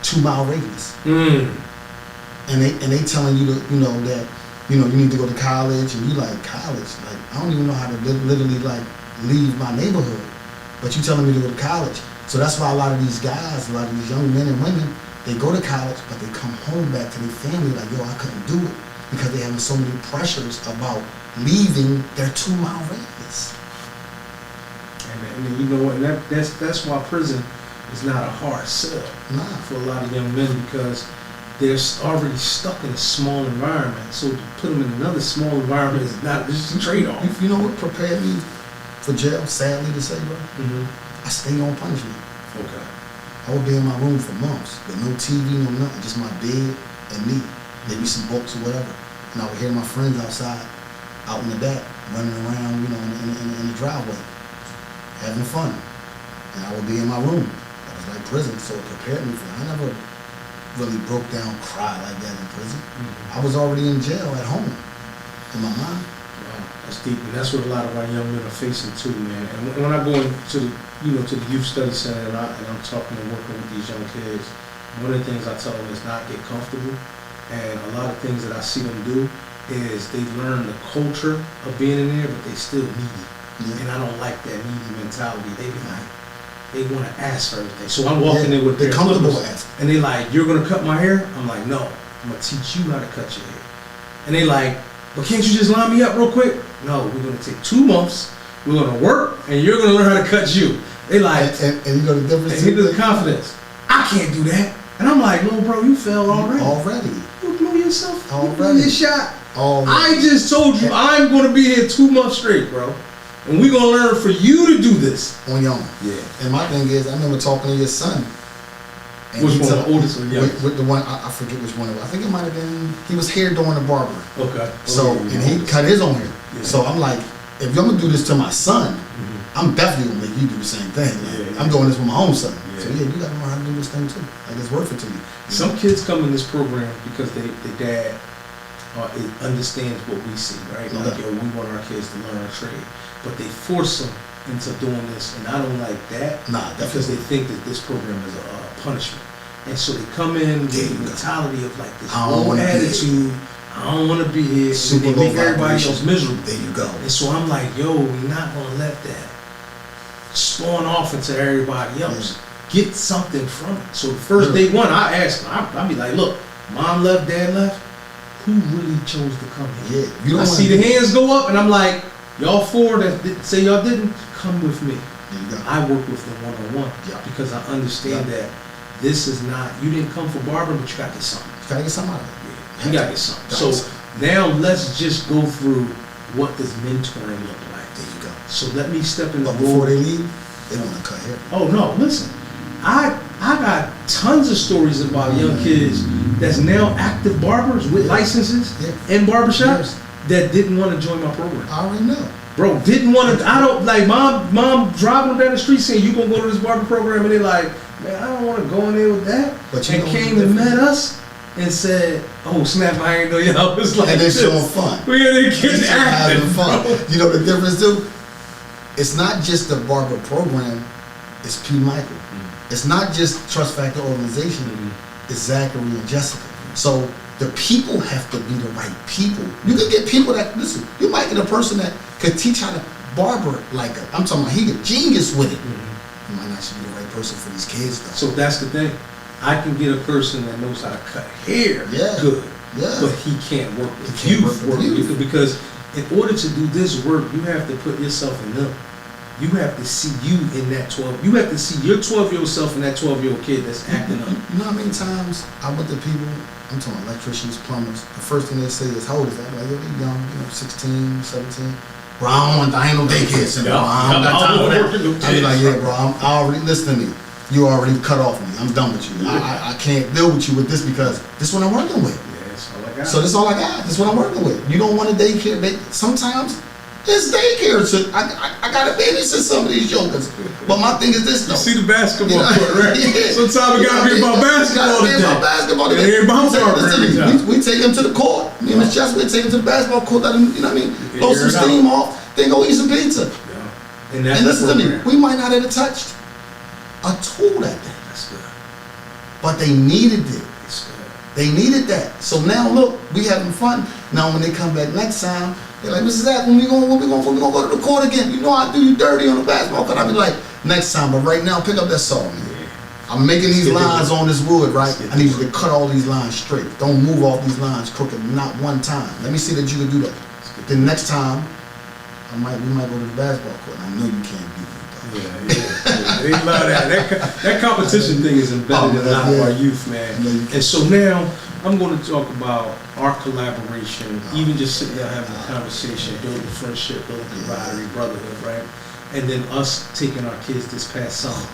2 mile radius. And they telling you to, you know, that, you know, you need to go to college, and you like, college? Like, I don't even know how to literally like leave my neighborhood, but you telling me to go to college. So that's why a lot of these guys, a lot of these young men and women, they go to college, but they come home back to their family like, yo, I couldn't do it because they having so many pressures about leaving their 2 mile radius. And you know what? That's why prison is not a hard sell for a lot of young men, because they're already stuck in a small environment. So to put them in another small environment is not just a trade-off. You know what prepared me for jail, sadly to say, bro? I stayed on punishment. Okay. I would be in my room for months with no TV, no nothing, just my bed and me, maybe some books or whatever. And I would hear my friends outside, out in the back, running around, you know, in the driveway, having fun. And I would be in my room. That was like prison, so it prepared me for it. I never really broke down, cried like that in prison. I was already in jail at home, in my mind. Wow, that's deep, and that's what a lot of our young men are facing too, man. And when I go into the, you know, to the youth study center and I'm talking and working with these young kids, one of the things I tell them is not get comfortable. And a lot of things that I see them do is they learn the culture of being in there, but they still needy. Yeah. And I don't like that needy mentality. They be like, they want to ask for everything. So I'm walking in with they're their comfortable clippers, asking. and they like, you're gonna cut my hair? I'm like, no, I'm gonna teach you how to cut your hair. And they like, but can't you just line me up real quick? No, we're gonna take 2 months. We're gonna work, and you're gonna learn how to cut you. They like, And you know the difference. and here's the confidence. I can't do that. And I'm like, no, bro, you failed already. Already. You blew yourself. You blew Already. your shot. Already. I just told you I'm gonna be here 2 months straight, bro. And we're gonna learn for you to do this. On your own. Yeah. And my thing is, I remember talking to your son. And Which he one, tell- the oldest or the youngest? With the one, I forget which one it was. I think it might have been, he was here doing the barber. Okay. So, and he cut his own hair. Yeah. So I'm like, if you're gonna do this to my son, I'm definitely gonna make you do the same thing. Like, Yeah. I'm doing this with my own son. Yeah. So yeah, you gotta learn how to do this thing too. Like it's worth it to you. Some kids come in this program because their dad understands what we see, right? No Like, doubt. yo, we want our kids to learn a trade, but they force them into doing this, and I don't like that. Nah, because they think that this program is a punishment, and so they come in with There you the go. mentality of like this I don't low wanna be here. attitude. I don't want to be here. Super And they make low everybody vibration. else miserable. There you go. And so I'm like, yo, we're not gonna let that spawn off into everybody else. Get something from it. So the first day one, I ask them, I'll be like, look, mom left, dad left. Who really chose to come here? Yeah. You don't I wanna see the be- hands go up, and I'm like, y'all four that say y'all didn't, come with me. There you go. I work with them one-on-one Yeah. because I understand that this is not, you didn't come for barbering, but you gotta get something. You gotta get something out of it. You gotta get something. Gotta So get now let's just go through what does mentoring look like. There you go. So let me step in the But before role. they leave, they wanna cut hair. Oh no, listen. I got tons of stories about young kids that's now active barbers with Yeah. licenses Yeah. in barbershops that didn't want to join my program. I already know. Bro, didn't want to. I don't like mom driving them down the street saying you gonna go to this barber program, and they like, man, I don't want to go in there with that. But you and know came what's and met different? us and said, oh, snap, I ain't know y'all was like And they're this. showing fun. We in there They're getting still active, having fun. bro. You know the difference, too? It's not just the barber program, it's PMichael. It's not just Trust Factor organization, it's Zachary and Jessica. So the people have to be the right people. You can get people that, listen, you might get a person that could teach how to barber like I'm talking about, he a genius with it. You might not be the right person for these kids, though. So that's the thing. I can get a person that knows how to cut hair good, but he can't work with youth. Because in order to do this work, you have to put yourself in them. You have to see you in that 12. You have to see your 12-year-old self in that 12-year-old kid that's acting up. You know how many times I went to people, I'm talking electricians, plumbers, the first thing they say is, how old is that? Like, yo, they young, 16, 17. Bro, I ain't no daycare center, bro. I don't got time for that. I be like, yeah, bro, I already, listen to me. You already cut off me. I'm done with you. I can't deal with you with this because this is what I'm working with. Yeah, that's all I got. So this is all I got. This is what I'm working with. You don't want a daycare. Sometimes it's daycare. I got to babysit some of these jokers. But my thing is this, though. You see the basketball court, right? Yeah. Sometimes it gotta be about basketball today. It ain't about barber. We take him to the court. Me and Miss Jess, we take him to the basketball court. Let him, you know what I mean? Blow some steam off. Then go eat some pizza. Yeah. And listen to me. We might not have touched a tool that day. That's good. But they needed it. That's good. They needed that. So now look, we having fun. Now when they come back next time, they're like, Mrs. Zac, when we gonna go to the court again? You know I do you dirty on the basketball court. I be like, next time, but right now pick up that saw, man. I'm making these lines on this wood, right? I need you to cut all these lines straight. Don't move off these lines crooked, not one time. Let me see that you can do that. Then next time, we might go to the basketball court. I know you can't beat me, though. Yeah. They love that. That competition thing is embedded in a lot of our youth, man. And so now I'm going to talk about our collaboration, even just sitting there having a conversation, building friendship, building camaraderie, brotherhood, right? And then us taking our kids this past summer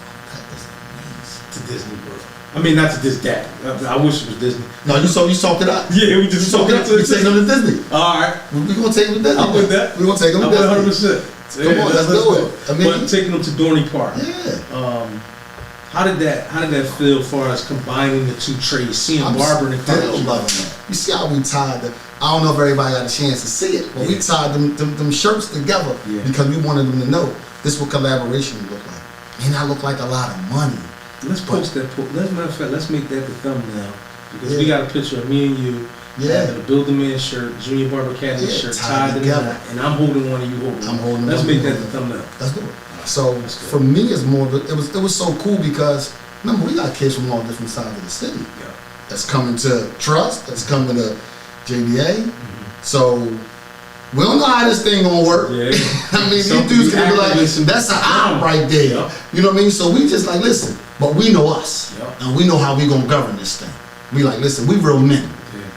to Disney World. I mean, not to Disney. I wish it was Disney. No, you talked it up. Yeah, we just talked it up. We take them to Disney. All right. We're going to take them to Disney. I'm with that. We're going to take them to Disney. 100%. Come on, let's do it. I mean, but taking them to Dorney Park. Yeah. How did that feel as far as combining the two trades, seeing barbering and still loving that. You see how we tied the, I don't know if everybody got a chance to see it, but we tied them shirts together because we wanted them to know this is what collaboration would look like. May not look like a lot of money. Let's post that. Matter of fact, let's make that the thumbnail because we got a picture of me and you having a Build a Man shirt, Junior Barber Academy shirt, tied together, and I'm holding one of you holding. I'm holding. Let's make that the thumbnail. Let's do it. So for me, it's more. It was so cool because remember we got kids from all different sides of the city. Yeah. That's coming to Trust. That's coming to JBA. So we don't know how this thing gonna work. Yeah. I mean, these dudes can be like, that's an op right there. Yeah. You know what I mean? So we just like, listen, but we know us. Yeah. And we know how we gonna govern this thing. We like, listen, we real men.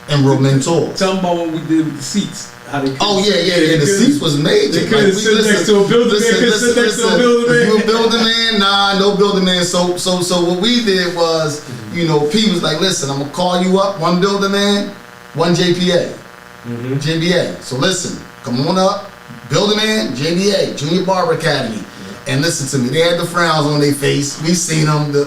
And real mentors. Tell them about what we did with the seats. How they the seats was major. They couldn't sit next to a building man. If you a building man, nah, no building man. So what we did was, you know, P was like, listen, I'm gonna call you up, one building man, one JPA. JBA. So listen, come on up, building man, JBA, Junior Barber Academy. And listen to me, they had the frowns on their face. We seen them, the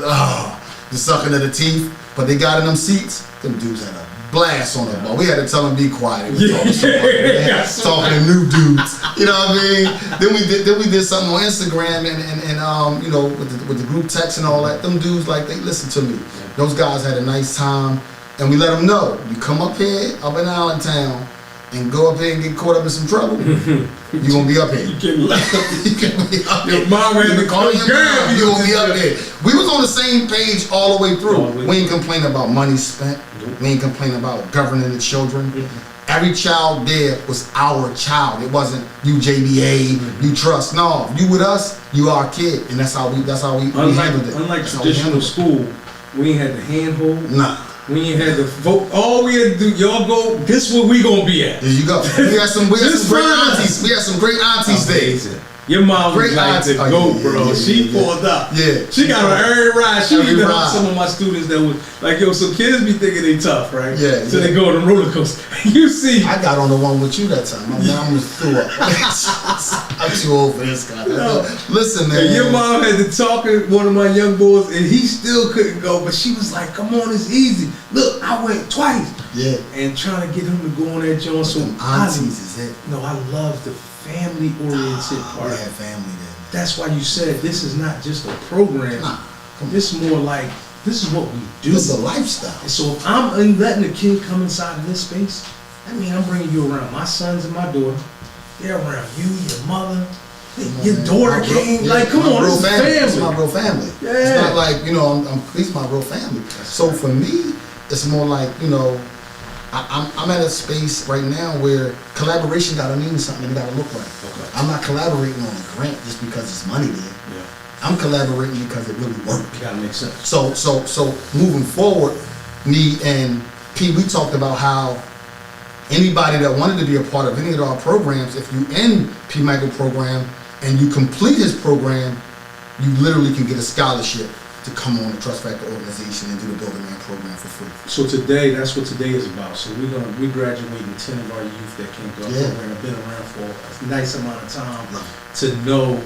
sucking of the teeth, but they got in them seats. Them dudes had a blast on them, but we had to tell them be quiet. We talking to new dudes. You know what I mean? Then we did something on Instagram and you know, with the group text and all that. Them dudes, like, they listen to me. Those guys had a nice time, and we let them know, you come up here, up in Allentown, and go up here and get caught up in some trouble, you're gonna be up here. You get left up. You can be up here. Your mom had to call you down. You're gonna be up there. We was on the same page all the way through. We ain't complaining about money spent. We ain't complaining about governing the children. Every child there was our child. It wasn't you JBA, you Trust. No, you with us, you our kid, and that's how we handled it. Unlike traditional school, we ain't had the handhold. Nah. We ain't had to vote. All we had to do, y'all go. This where we gonna be at. There you go. We had some great aunties. We had some great aunties there. Your mom was Great like the auntie. GOAT, bro. Yeah, She yeah. pulled up. Yeah. She got on every ride. She Every even ride. helped some of my students that was like, yo, some kids be thinking they tough, right? Yeah, So yeah. they go on the roller coaster. You see. I got on the one with you that time. My mom was threw up. I'm too old for this guy. No. Listen, man. And your mom had to talk to one of my young boys, and he still couldn't go. But she was like, "Come on, it's easy. Look, I went twice." Yeah. And trying to get him to go on that joint. So Them aunties is it. No, I love the family-oriented part. We had family then. That's why you said this is not just a program. Nah. Come This is more like this is what we do. This is a lifestyle. And so if I'm letting a kid come inside of this space, I mean I'm bringing you around my sons and my daughter. They're around you, your mother, your daughter My real- came. yeah, Like, come my on, real this is family. It's family. my real family. Yeah. It's not like, it's my real family. So for me, it's more like, I'm at a space right now where collaboration gotta mean something and it gotta look right. Okay. I'm not collaborating on a grant just because it's money there. Yeah. I'm collaborating because it really worked. It gotta make sense. So moving forward, me and P, we talked about how anybody that wanted to be a part of any of our programs, if you in PMichael program and you complete his program, you literally can get a scholarship to come on the Trust Factor organization and do the Building Man program for free. So today, that's what today is about. So we're graduating 10 of our youth that came to our Yeah. program, have been around for a nice amount of time Love to know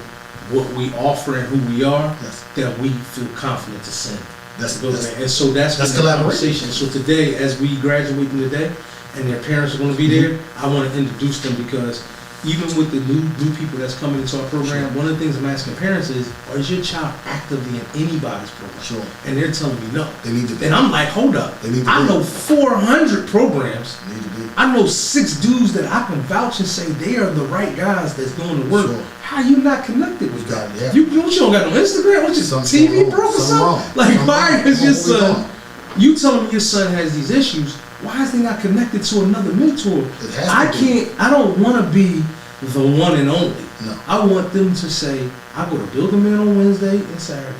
what we offer and who we are, Yes. that we feel confident to send. That's- Building that's- Man. And so that's that's the collaboration. conversation. So today, as we graduate today, and their parents are going to be there, I want to introduce them because even with the new people that's coming into our program, one of the things I'm asking parents is your child actively in anybody's program? Sure. And they're telling me no. They need to be. And I'm like, hold up. They need to I be. know 400 programs. They need to be. I know 6 dudes that I can vouch and say they are the right guys that's doing the work. Sure. How you not connected with You them? got it, yeah. You don't got no Instagram? What's your Something TV wrong. broke or Something something? wrong. Like, Something why wrong. is your What we son? doing? You telling me your son has these issues? Why is he not connected to another mentor? It has to I be. can't. I don't want to be the one and only. No. I want them to say, I go to Building Man on Wednesday and Saturday.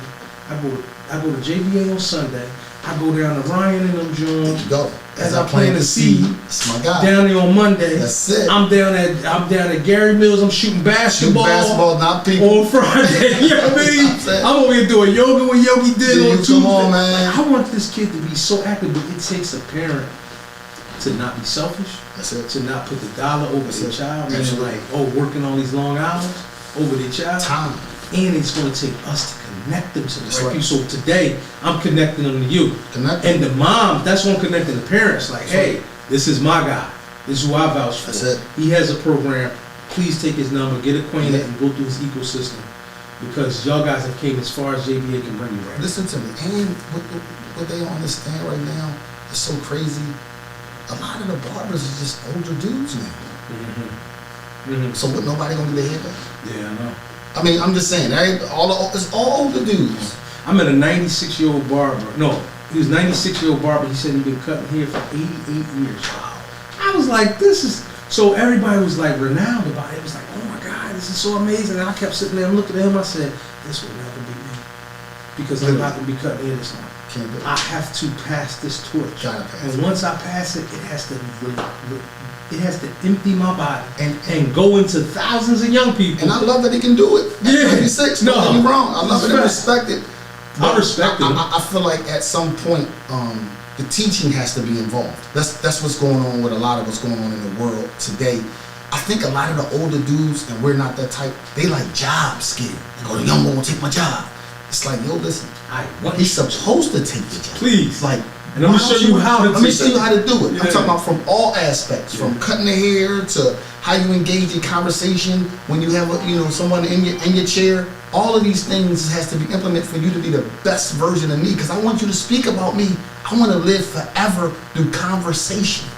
I go to JBA on Sunday. I go down to Ryan and them There Jones. you go. As I plant the seed, that's my guy. down there on Monday. That's it. I'm down at Gary Mills. I'm shooting Shoot basketball. basketball, not people. On Friday, you know what I mean? That's it. I'm over here doing yoga with Yogi did Dude, on Tuesday. come on, man. Like, I want this kid to be so active, but it takes a parent to not be selfish, That's it. to not put the dollar over That's their it. child, meaning Absolutely. like, working all these long hours over their child. Time. And it's going to take us to connect them to the That's right right. people. So today, I'm connecting them to you. Connect. And the mom, that's what I'm connecting the parents. Like, That's hey, this is my guy. This is who I vouch for. That's it. He has a program. Please take his number, get acquainted, Yeah. and go through his ecosystem. Because y'all guys have came as far as JBA can bring you right now. Listen to me. And what they don't understand right now is so crazy. A lot of the barbers is just older dudes now. So what? Nobody gonna get their hair done? Yeah, I know. I mean, I'm just saying. It's all older dudes. I met a 96-year-old barber. No, he was 96-year-old barber. He said he'd been cutting hair for 88 years. Wow. I was like, this is... So everybody was like renowned about it. It was like, oh my God, this is so amazing. And I kept sitting there and looking at him. I said, this will never be me. Because I'm not going to be cutting hair this long. Can't do it. I have to pass this torch. Gotta pass And it. once I pass it, it has to empty my body and go into thousands of young people. And I love that he can do it. At Yeah. 96, No. don't get me wrong. I love it and Respect. respect it. I But respect it. I feel like at some point, the teaching has to be involved. That's what's going on with a lot of what's going on in the world today. I think a lot of the older dudes, and we're not that type, they like job scared. They go, the young one will take my job. It's like, yo, listen, he's supposed to take the job. Please. Like, And let me why show don't you how to Let me take show you how to do it. Yeah. I'm talking about from all aspects, from cutting the hair to how you engage in conversation when you have someone in your chair. All of these things has to be implemented for you to be the best version of me. Because I want you to speak about me. I want to live forever through conversation.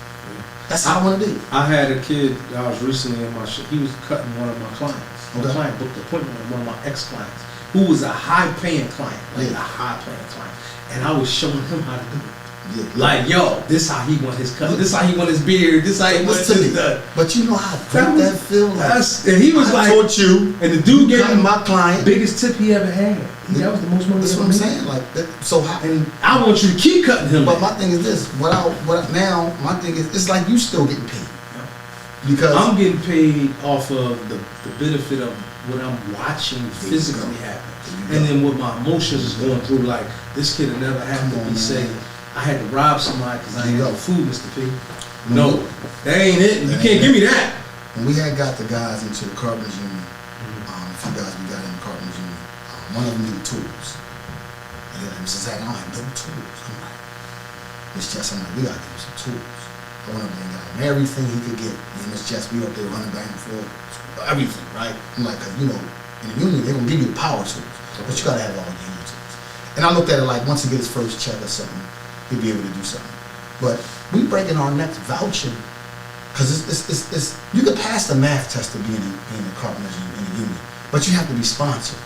That's how I want to be. I had a kid I was recently in my show. He was cutting one of my clients. My Okay. client booked an appointment with one of my ex-clients who was a high-paying client, like Yeah. a high-paying client. And I was showing him how to do it. Yeah. Like, yo, this how he want his cut. This how he want his beard. This how he wants Listen to his me. done. But you know how great that feel like. And he was I like, taught you. and the dude gave cutting him my client. biggest tip he ever had. That was the most money That's he what ever I'm made. saying. Like that. So how? And I want you to keep cutting him. But my thing is this: now, my thing is, it's like you still getting paid. Because I'm getting paid off of the benefit of what I'm watching physically happen. And then what my emotions is going through, like, this kid will never have to be saying, I had to rob somebody because I ain't got food, Mr. P. No, that ain't it. You can't give me that. When we had got the guys into the Carpenters Union, a few guys we got in the Carpenters Union, one of them needed tools. And Mr. Zac, I don't have no tools. I'm like, Miss Jess, I'm like, we gotta give him some tools. I went up there and got him everything he could get. Me and Miss Jess, we up there running back and forth, everything, right? I'm like, cause you know, in the union, they're gonna give you the power tools, but you gotta have all the hand tools. And I looked at it like, once he gets his first check or something, he'll be able to do something. But we breaking our necks vouching, cause it's you could pass the math test to be in the Carpenters in the union, but you have to be sponsored.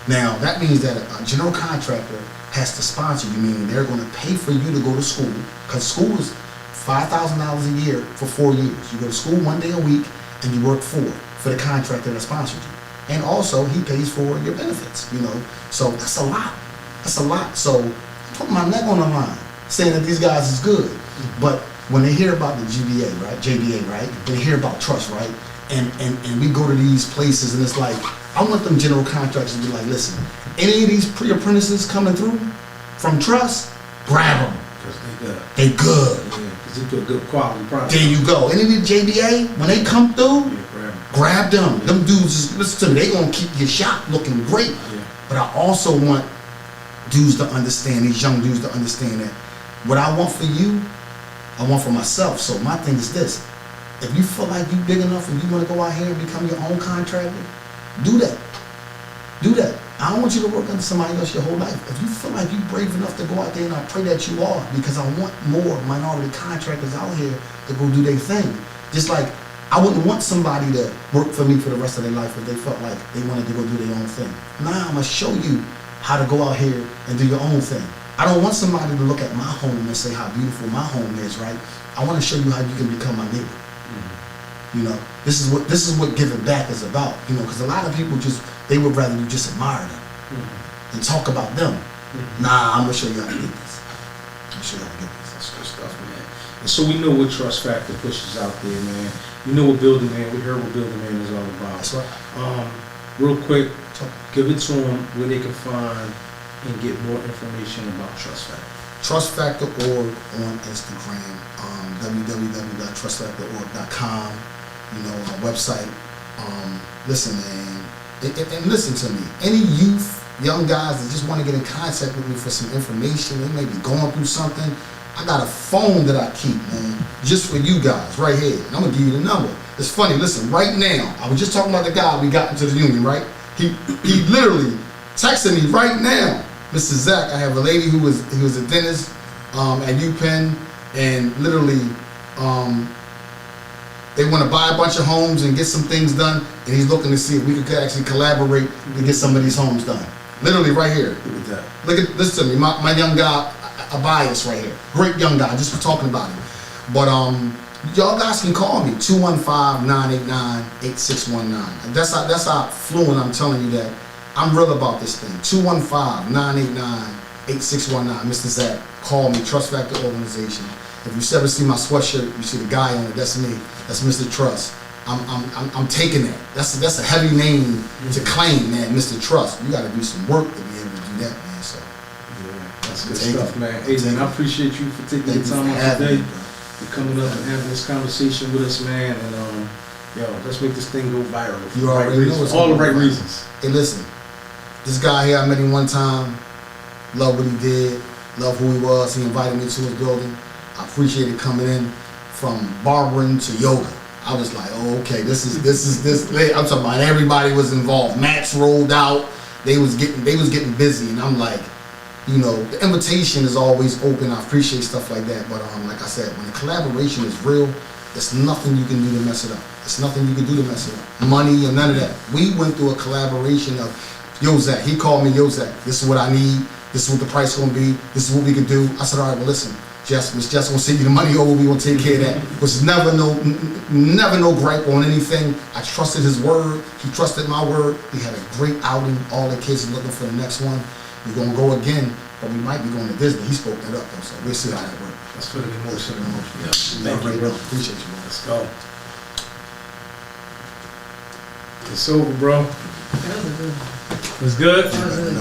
Now that means that a general contractor has to sponsor you, meaning they're going to pay for you to go to school, because school is $5,000 a year for 4 years. You go to school 1 day a week and you work for the contractor that sponsored you. And also he pays for your benefits, you know. So that's a lot. That's a lot. So I'm putting my neck on the line saying that these guys is good. But when they hear about the JBA, right? They hear about trust, right? And we go to these places and it's like, I want them general contractors to be like, listen, any of these pre-apprentices coming through from trust, grab them. Because they good. They good. Yeah, because they do a good quality product. There you go. Any of the JBA, when they come through, Yeah, grab them. Them dudes, listen to me, they gonna keep your shop looking great. Yeah. But I also want dudes to understand, these young dudes to understand that what I want for you, I want for myself. So my thing is this: if you feel like you big enough and you want to go out here and become your own contractor, do that. Do that. I don't want you to work under somebody else your whole life. If you feel like you're brave enough to go out there, and I pray that you are, because I want more minority contractors out here to go do their thing. Just like I wouldn't want somebody to work for me for the rest of their life if they felt like they wanted to go do their own thing. Nah, I'm gonna show you how to go out here and do your own thing. I don't want somebody to look at my home and say how beautiful my home is, right? I want to show you how you can become my neighbor. You know, this is what giving back is about. You know, because a lot of people they would rather you just admire them and talk about them. Nah, I'm gonna show you how to get this. I'm gonna show you how to get this. That's good stuff, man. And so we know what Trust Factor pushes out there, man. We know what Building Man. We heard what Building Man is all about. That's right. Real quick, give it to them where they can find and get more information about Trust Factor. TrustFactor.org on Instagram, www.trustfactororg.com. You know, our website. Listen, man, and listen to me. Any youth, young guys that just want to get in contact with me for some information, they may be going through something. I got a phone that I keep, man, just for you guys, right here. And I'm gonna give you the number. It's funny. Listen, right now, I was just talking about the guy we got into the union, right? He literally texted me right now, Mr. Zac. I have a lady who was a dentist at UPenn, and literally, they want to buy a bunch of homes and get some things done, and he's looking to see if we could actually collaborate to get some of these homes done. Literally right here. Look at that. Listen to me, my young guy, a bias right here. Great young guy, just for talking about him. But y'all guys can call me, 215-989-8619. That's how fluent I'm telling you that I'm real about this thing. 215-989-8619. Mr. Zac, call me, Trust Factor Organization. If you ever see my sweatshirt, you see the guy on it, that's me. That's Mr. Trust. I'm taking that. That's a heavy name to claim, man, Mr. Trust. You gotta do some work to be able to do that, man. So that's good stuff, man. Hey, man, I appreciate you for taking the time out today, for coming up and having this conversation with us, man. And let's make this thing go viral. You already know it's all the right reasons. Hey, listen, this guy here, I met him one time. Love what he did. Love who he was. He invited me to his building. I appreciated coming in from barbering to yoga. I was like, oh, okay, this. I'm talking about everybody was involved. Mats rolled out. They was getting busy, and I'm like, you know, the invitation is always open. I appreciate stuff like that, but like I said, when the collaboration is real, there's nothing you can do to mess it up. There's nothing you can do to mess it up. Money and none of that. We went through a collaboration of, yo, Zac. He called me, yo, Zac. This is what I need. This is what the price is gonna be. This is what we can do. I said, all right, well, listen. Miss Jess gonna send you the money over, we gonna take care of that. Which is never no gripe on anything. I trusted his word, he trusted my word. We had a great outing, all the kids are looking for the next one. We're gonna go again, but we might be going to Disney. He spoke that up though, so we'll see how that works. That's for the emotion. Yeah. Thank you, bro. Appreciate you, bro. Let's go. It's over, bro. That was a good one. It was good.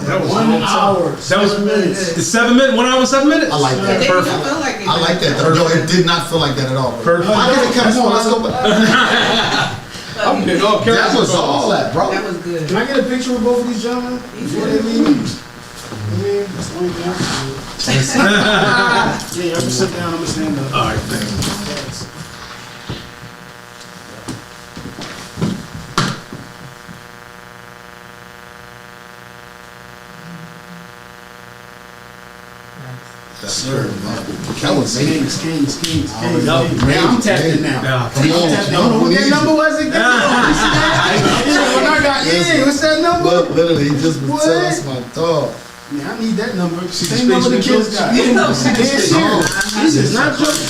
That was 1 hour. That was 7 minutes. It's 7 minutes. 1 hour, 7 minutes. I like that. They Perfect. don't feel like it. I like that though. Yo, it did not feel like that at all, bro. Perfect. I get it, Kevin. Come on, let's go. I'm getting all carrots. That was all that, bro. That was good. Can I get a picture with both of these gentlemen before they leave? I mean, that's the only thing I can do. Yeah, y'all can sit down. I'm gonna stand up. All right, thanks. That's true, man. That was Kings. Yup. Man, I'm tapped in now. Nah, Come on, I don't know what that number was again. When I got what's that number? Look, literally, he just was What? telling us my dog. Man, I need that number. See Same the number the spaceman kids coach? got. Yeah. This is not joking.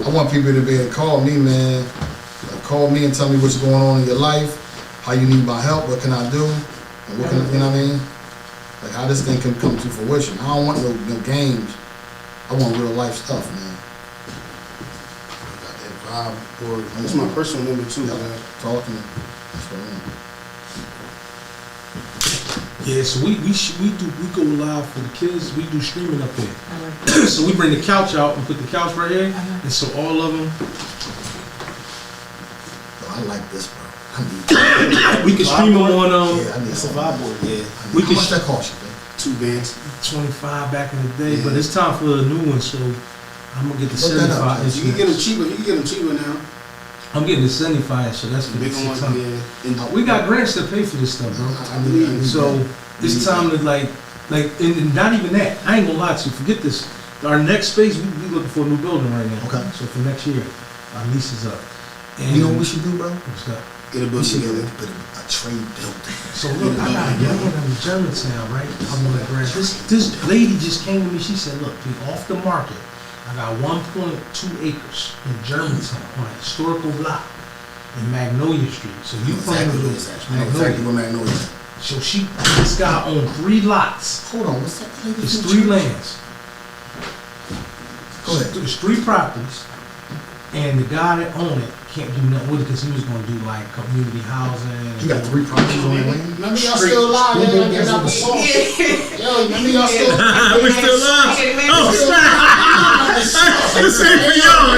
I want people to be able to call me, man. Like, call me and tell me what's going on in your life, how you need my help, what can I do, and what can you know what I mean? Like how this thing can come to fruition. I don't want no games. I want real life stuff, man. Got that vibe, or That's my personal number too, man. talking. That's what I want. Yeah, so we go live for the kids. We do streaming up there. I like that. So we bring the couch out and put the couch right here, and so all of them Yo, I like this, bro. I need we can stream them on yeah, I need It's a some. vibe board, yeah. We How can much that cost you, man? 2 bands. 25 back in the day, Yeah. but it's time for a new one. So I'm gonna get the Look that up, 75 You can inch. get them cheaper. You can get them cheaper now. I'm getting the 75 inch, so that's The the big ones, 600. yeah. And We got grants to pay for this stuff, bro. I need So that. it's time to like, and not even that. I ain't gonna lie to you. Forget this. Our next space, we looking for a new building right now. Okay. So for next year, our lease is up. And You know what we should do, bro? what's that? get a We building should get together. a trade building. So look, I got a young one in Germantown, right? I'm on that grant. This lady just came to me. She said, "Look, be off the market. I got 1.2 acres in Germantown on a historical block in Magnolia Street. So you Exactly claim what to it's at. I know exactly what Magnolia is. So this guy owned 3 lots. Hold on, what's that lady? It's from 3 church? lands. Go ahead. There's 3 properties, and the guy that owned it can't do nothing with it because he was going to do like community housing. You got 3 properties on your land? Remember y'all still alive, Street. y'all getting out the song. Yo, remember y'all still We still live. Oh, The same for y'all.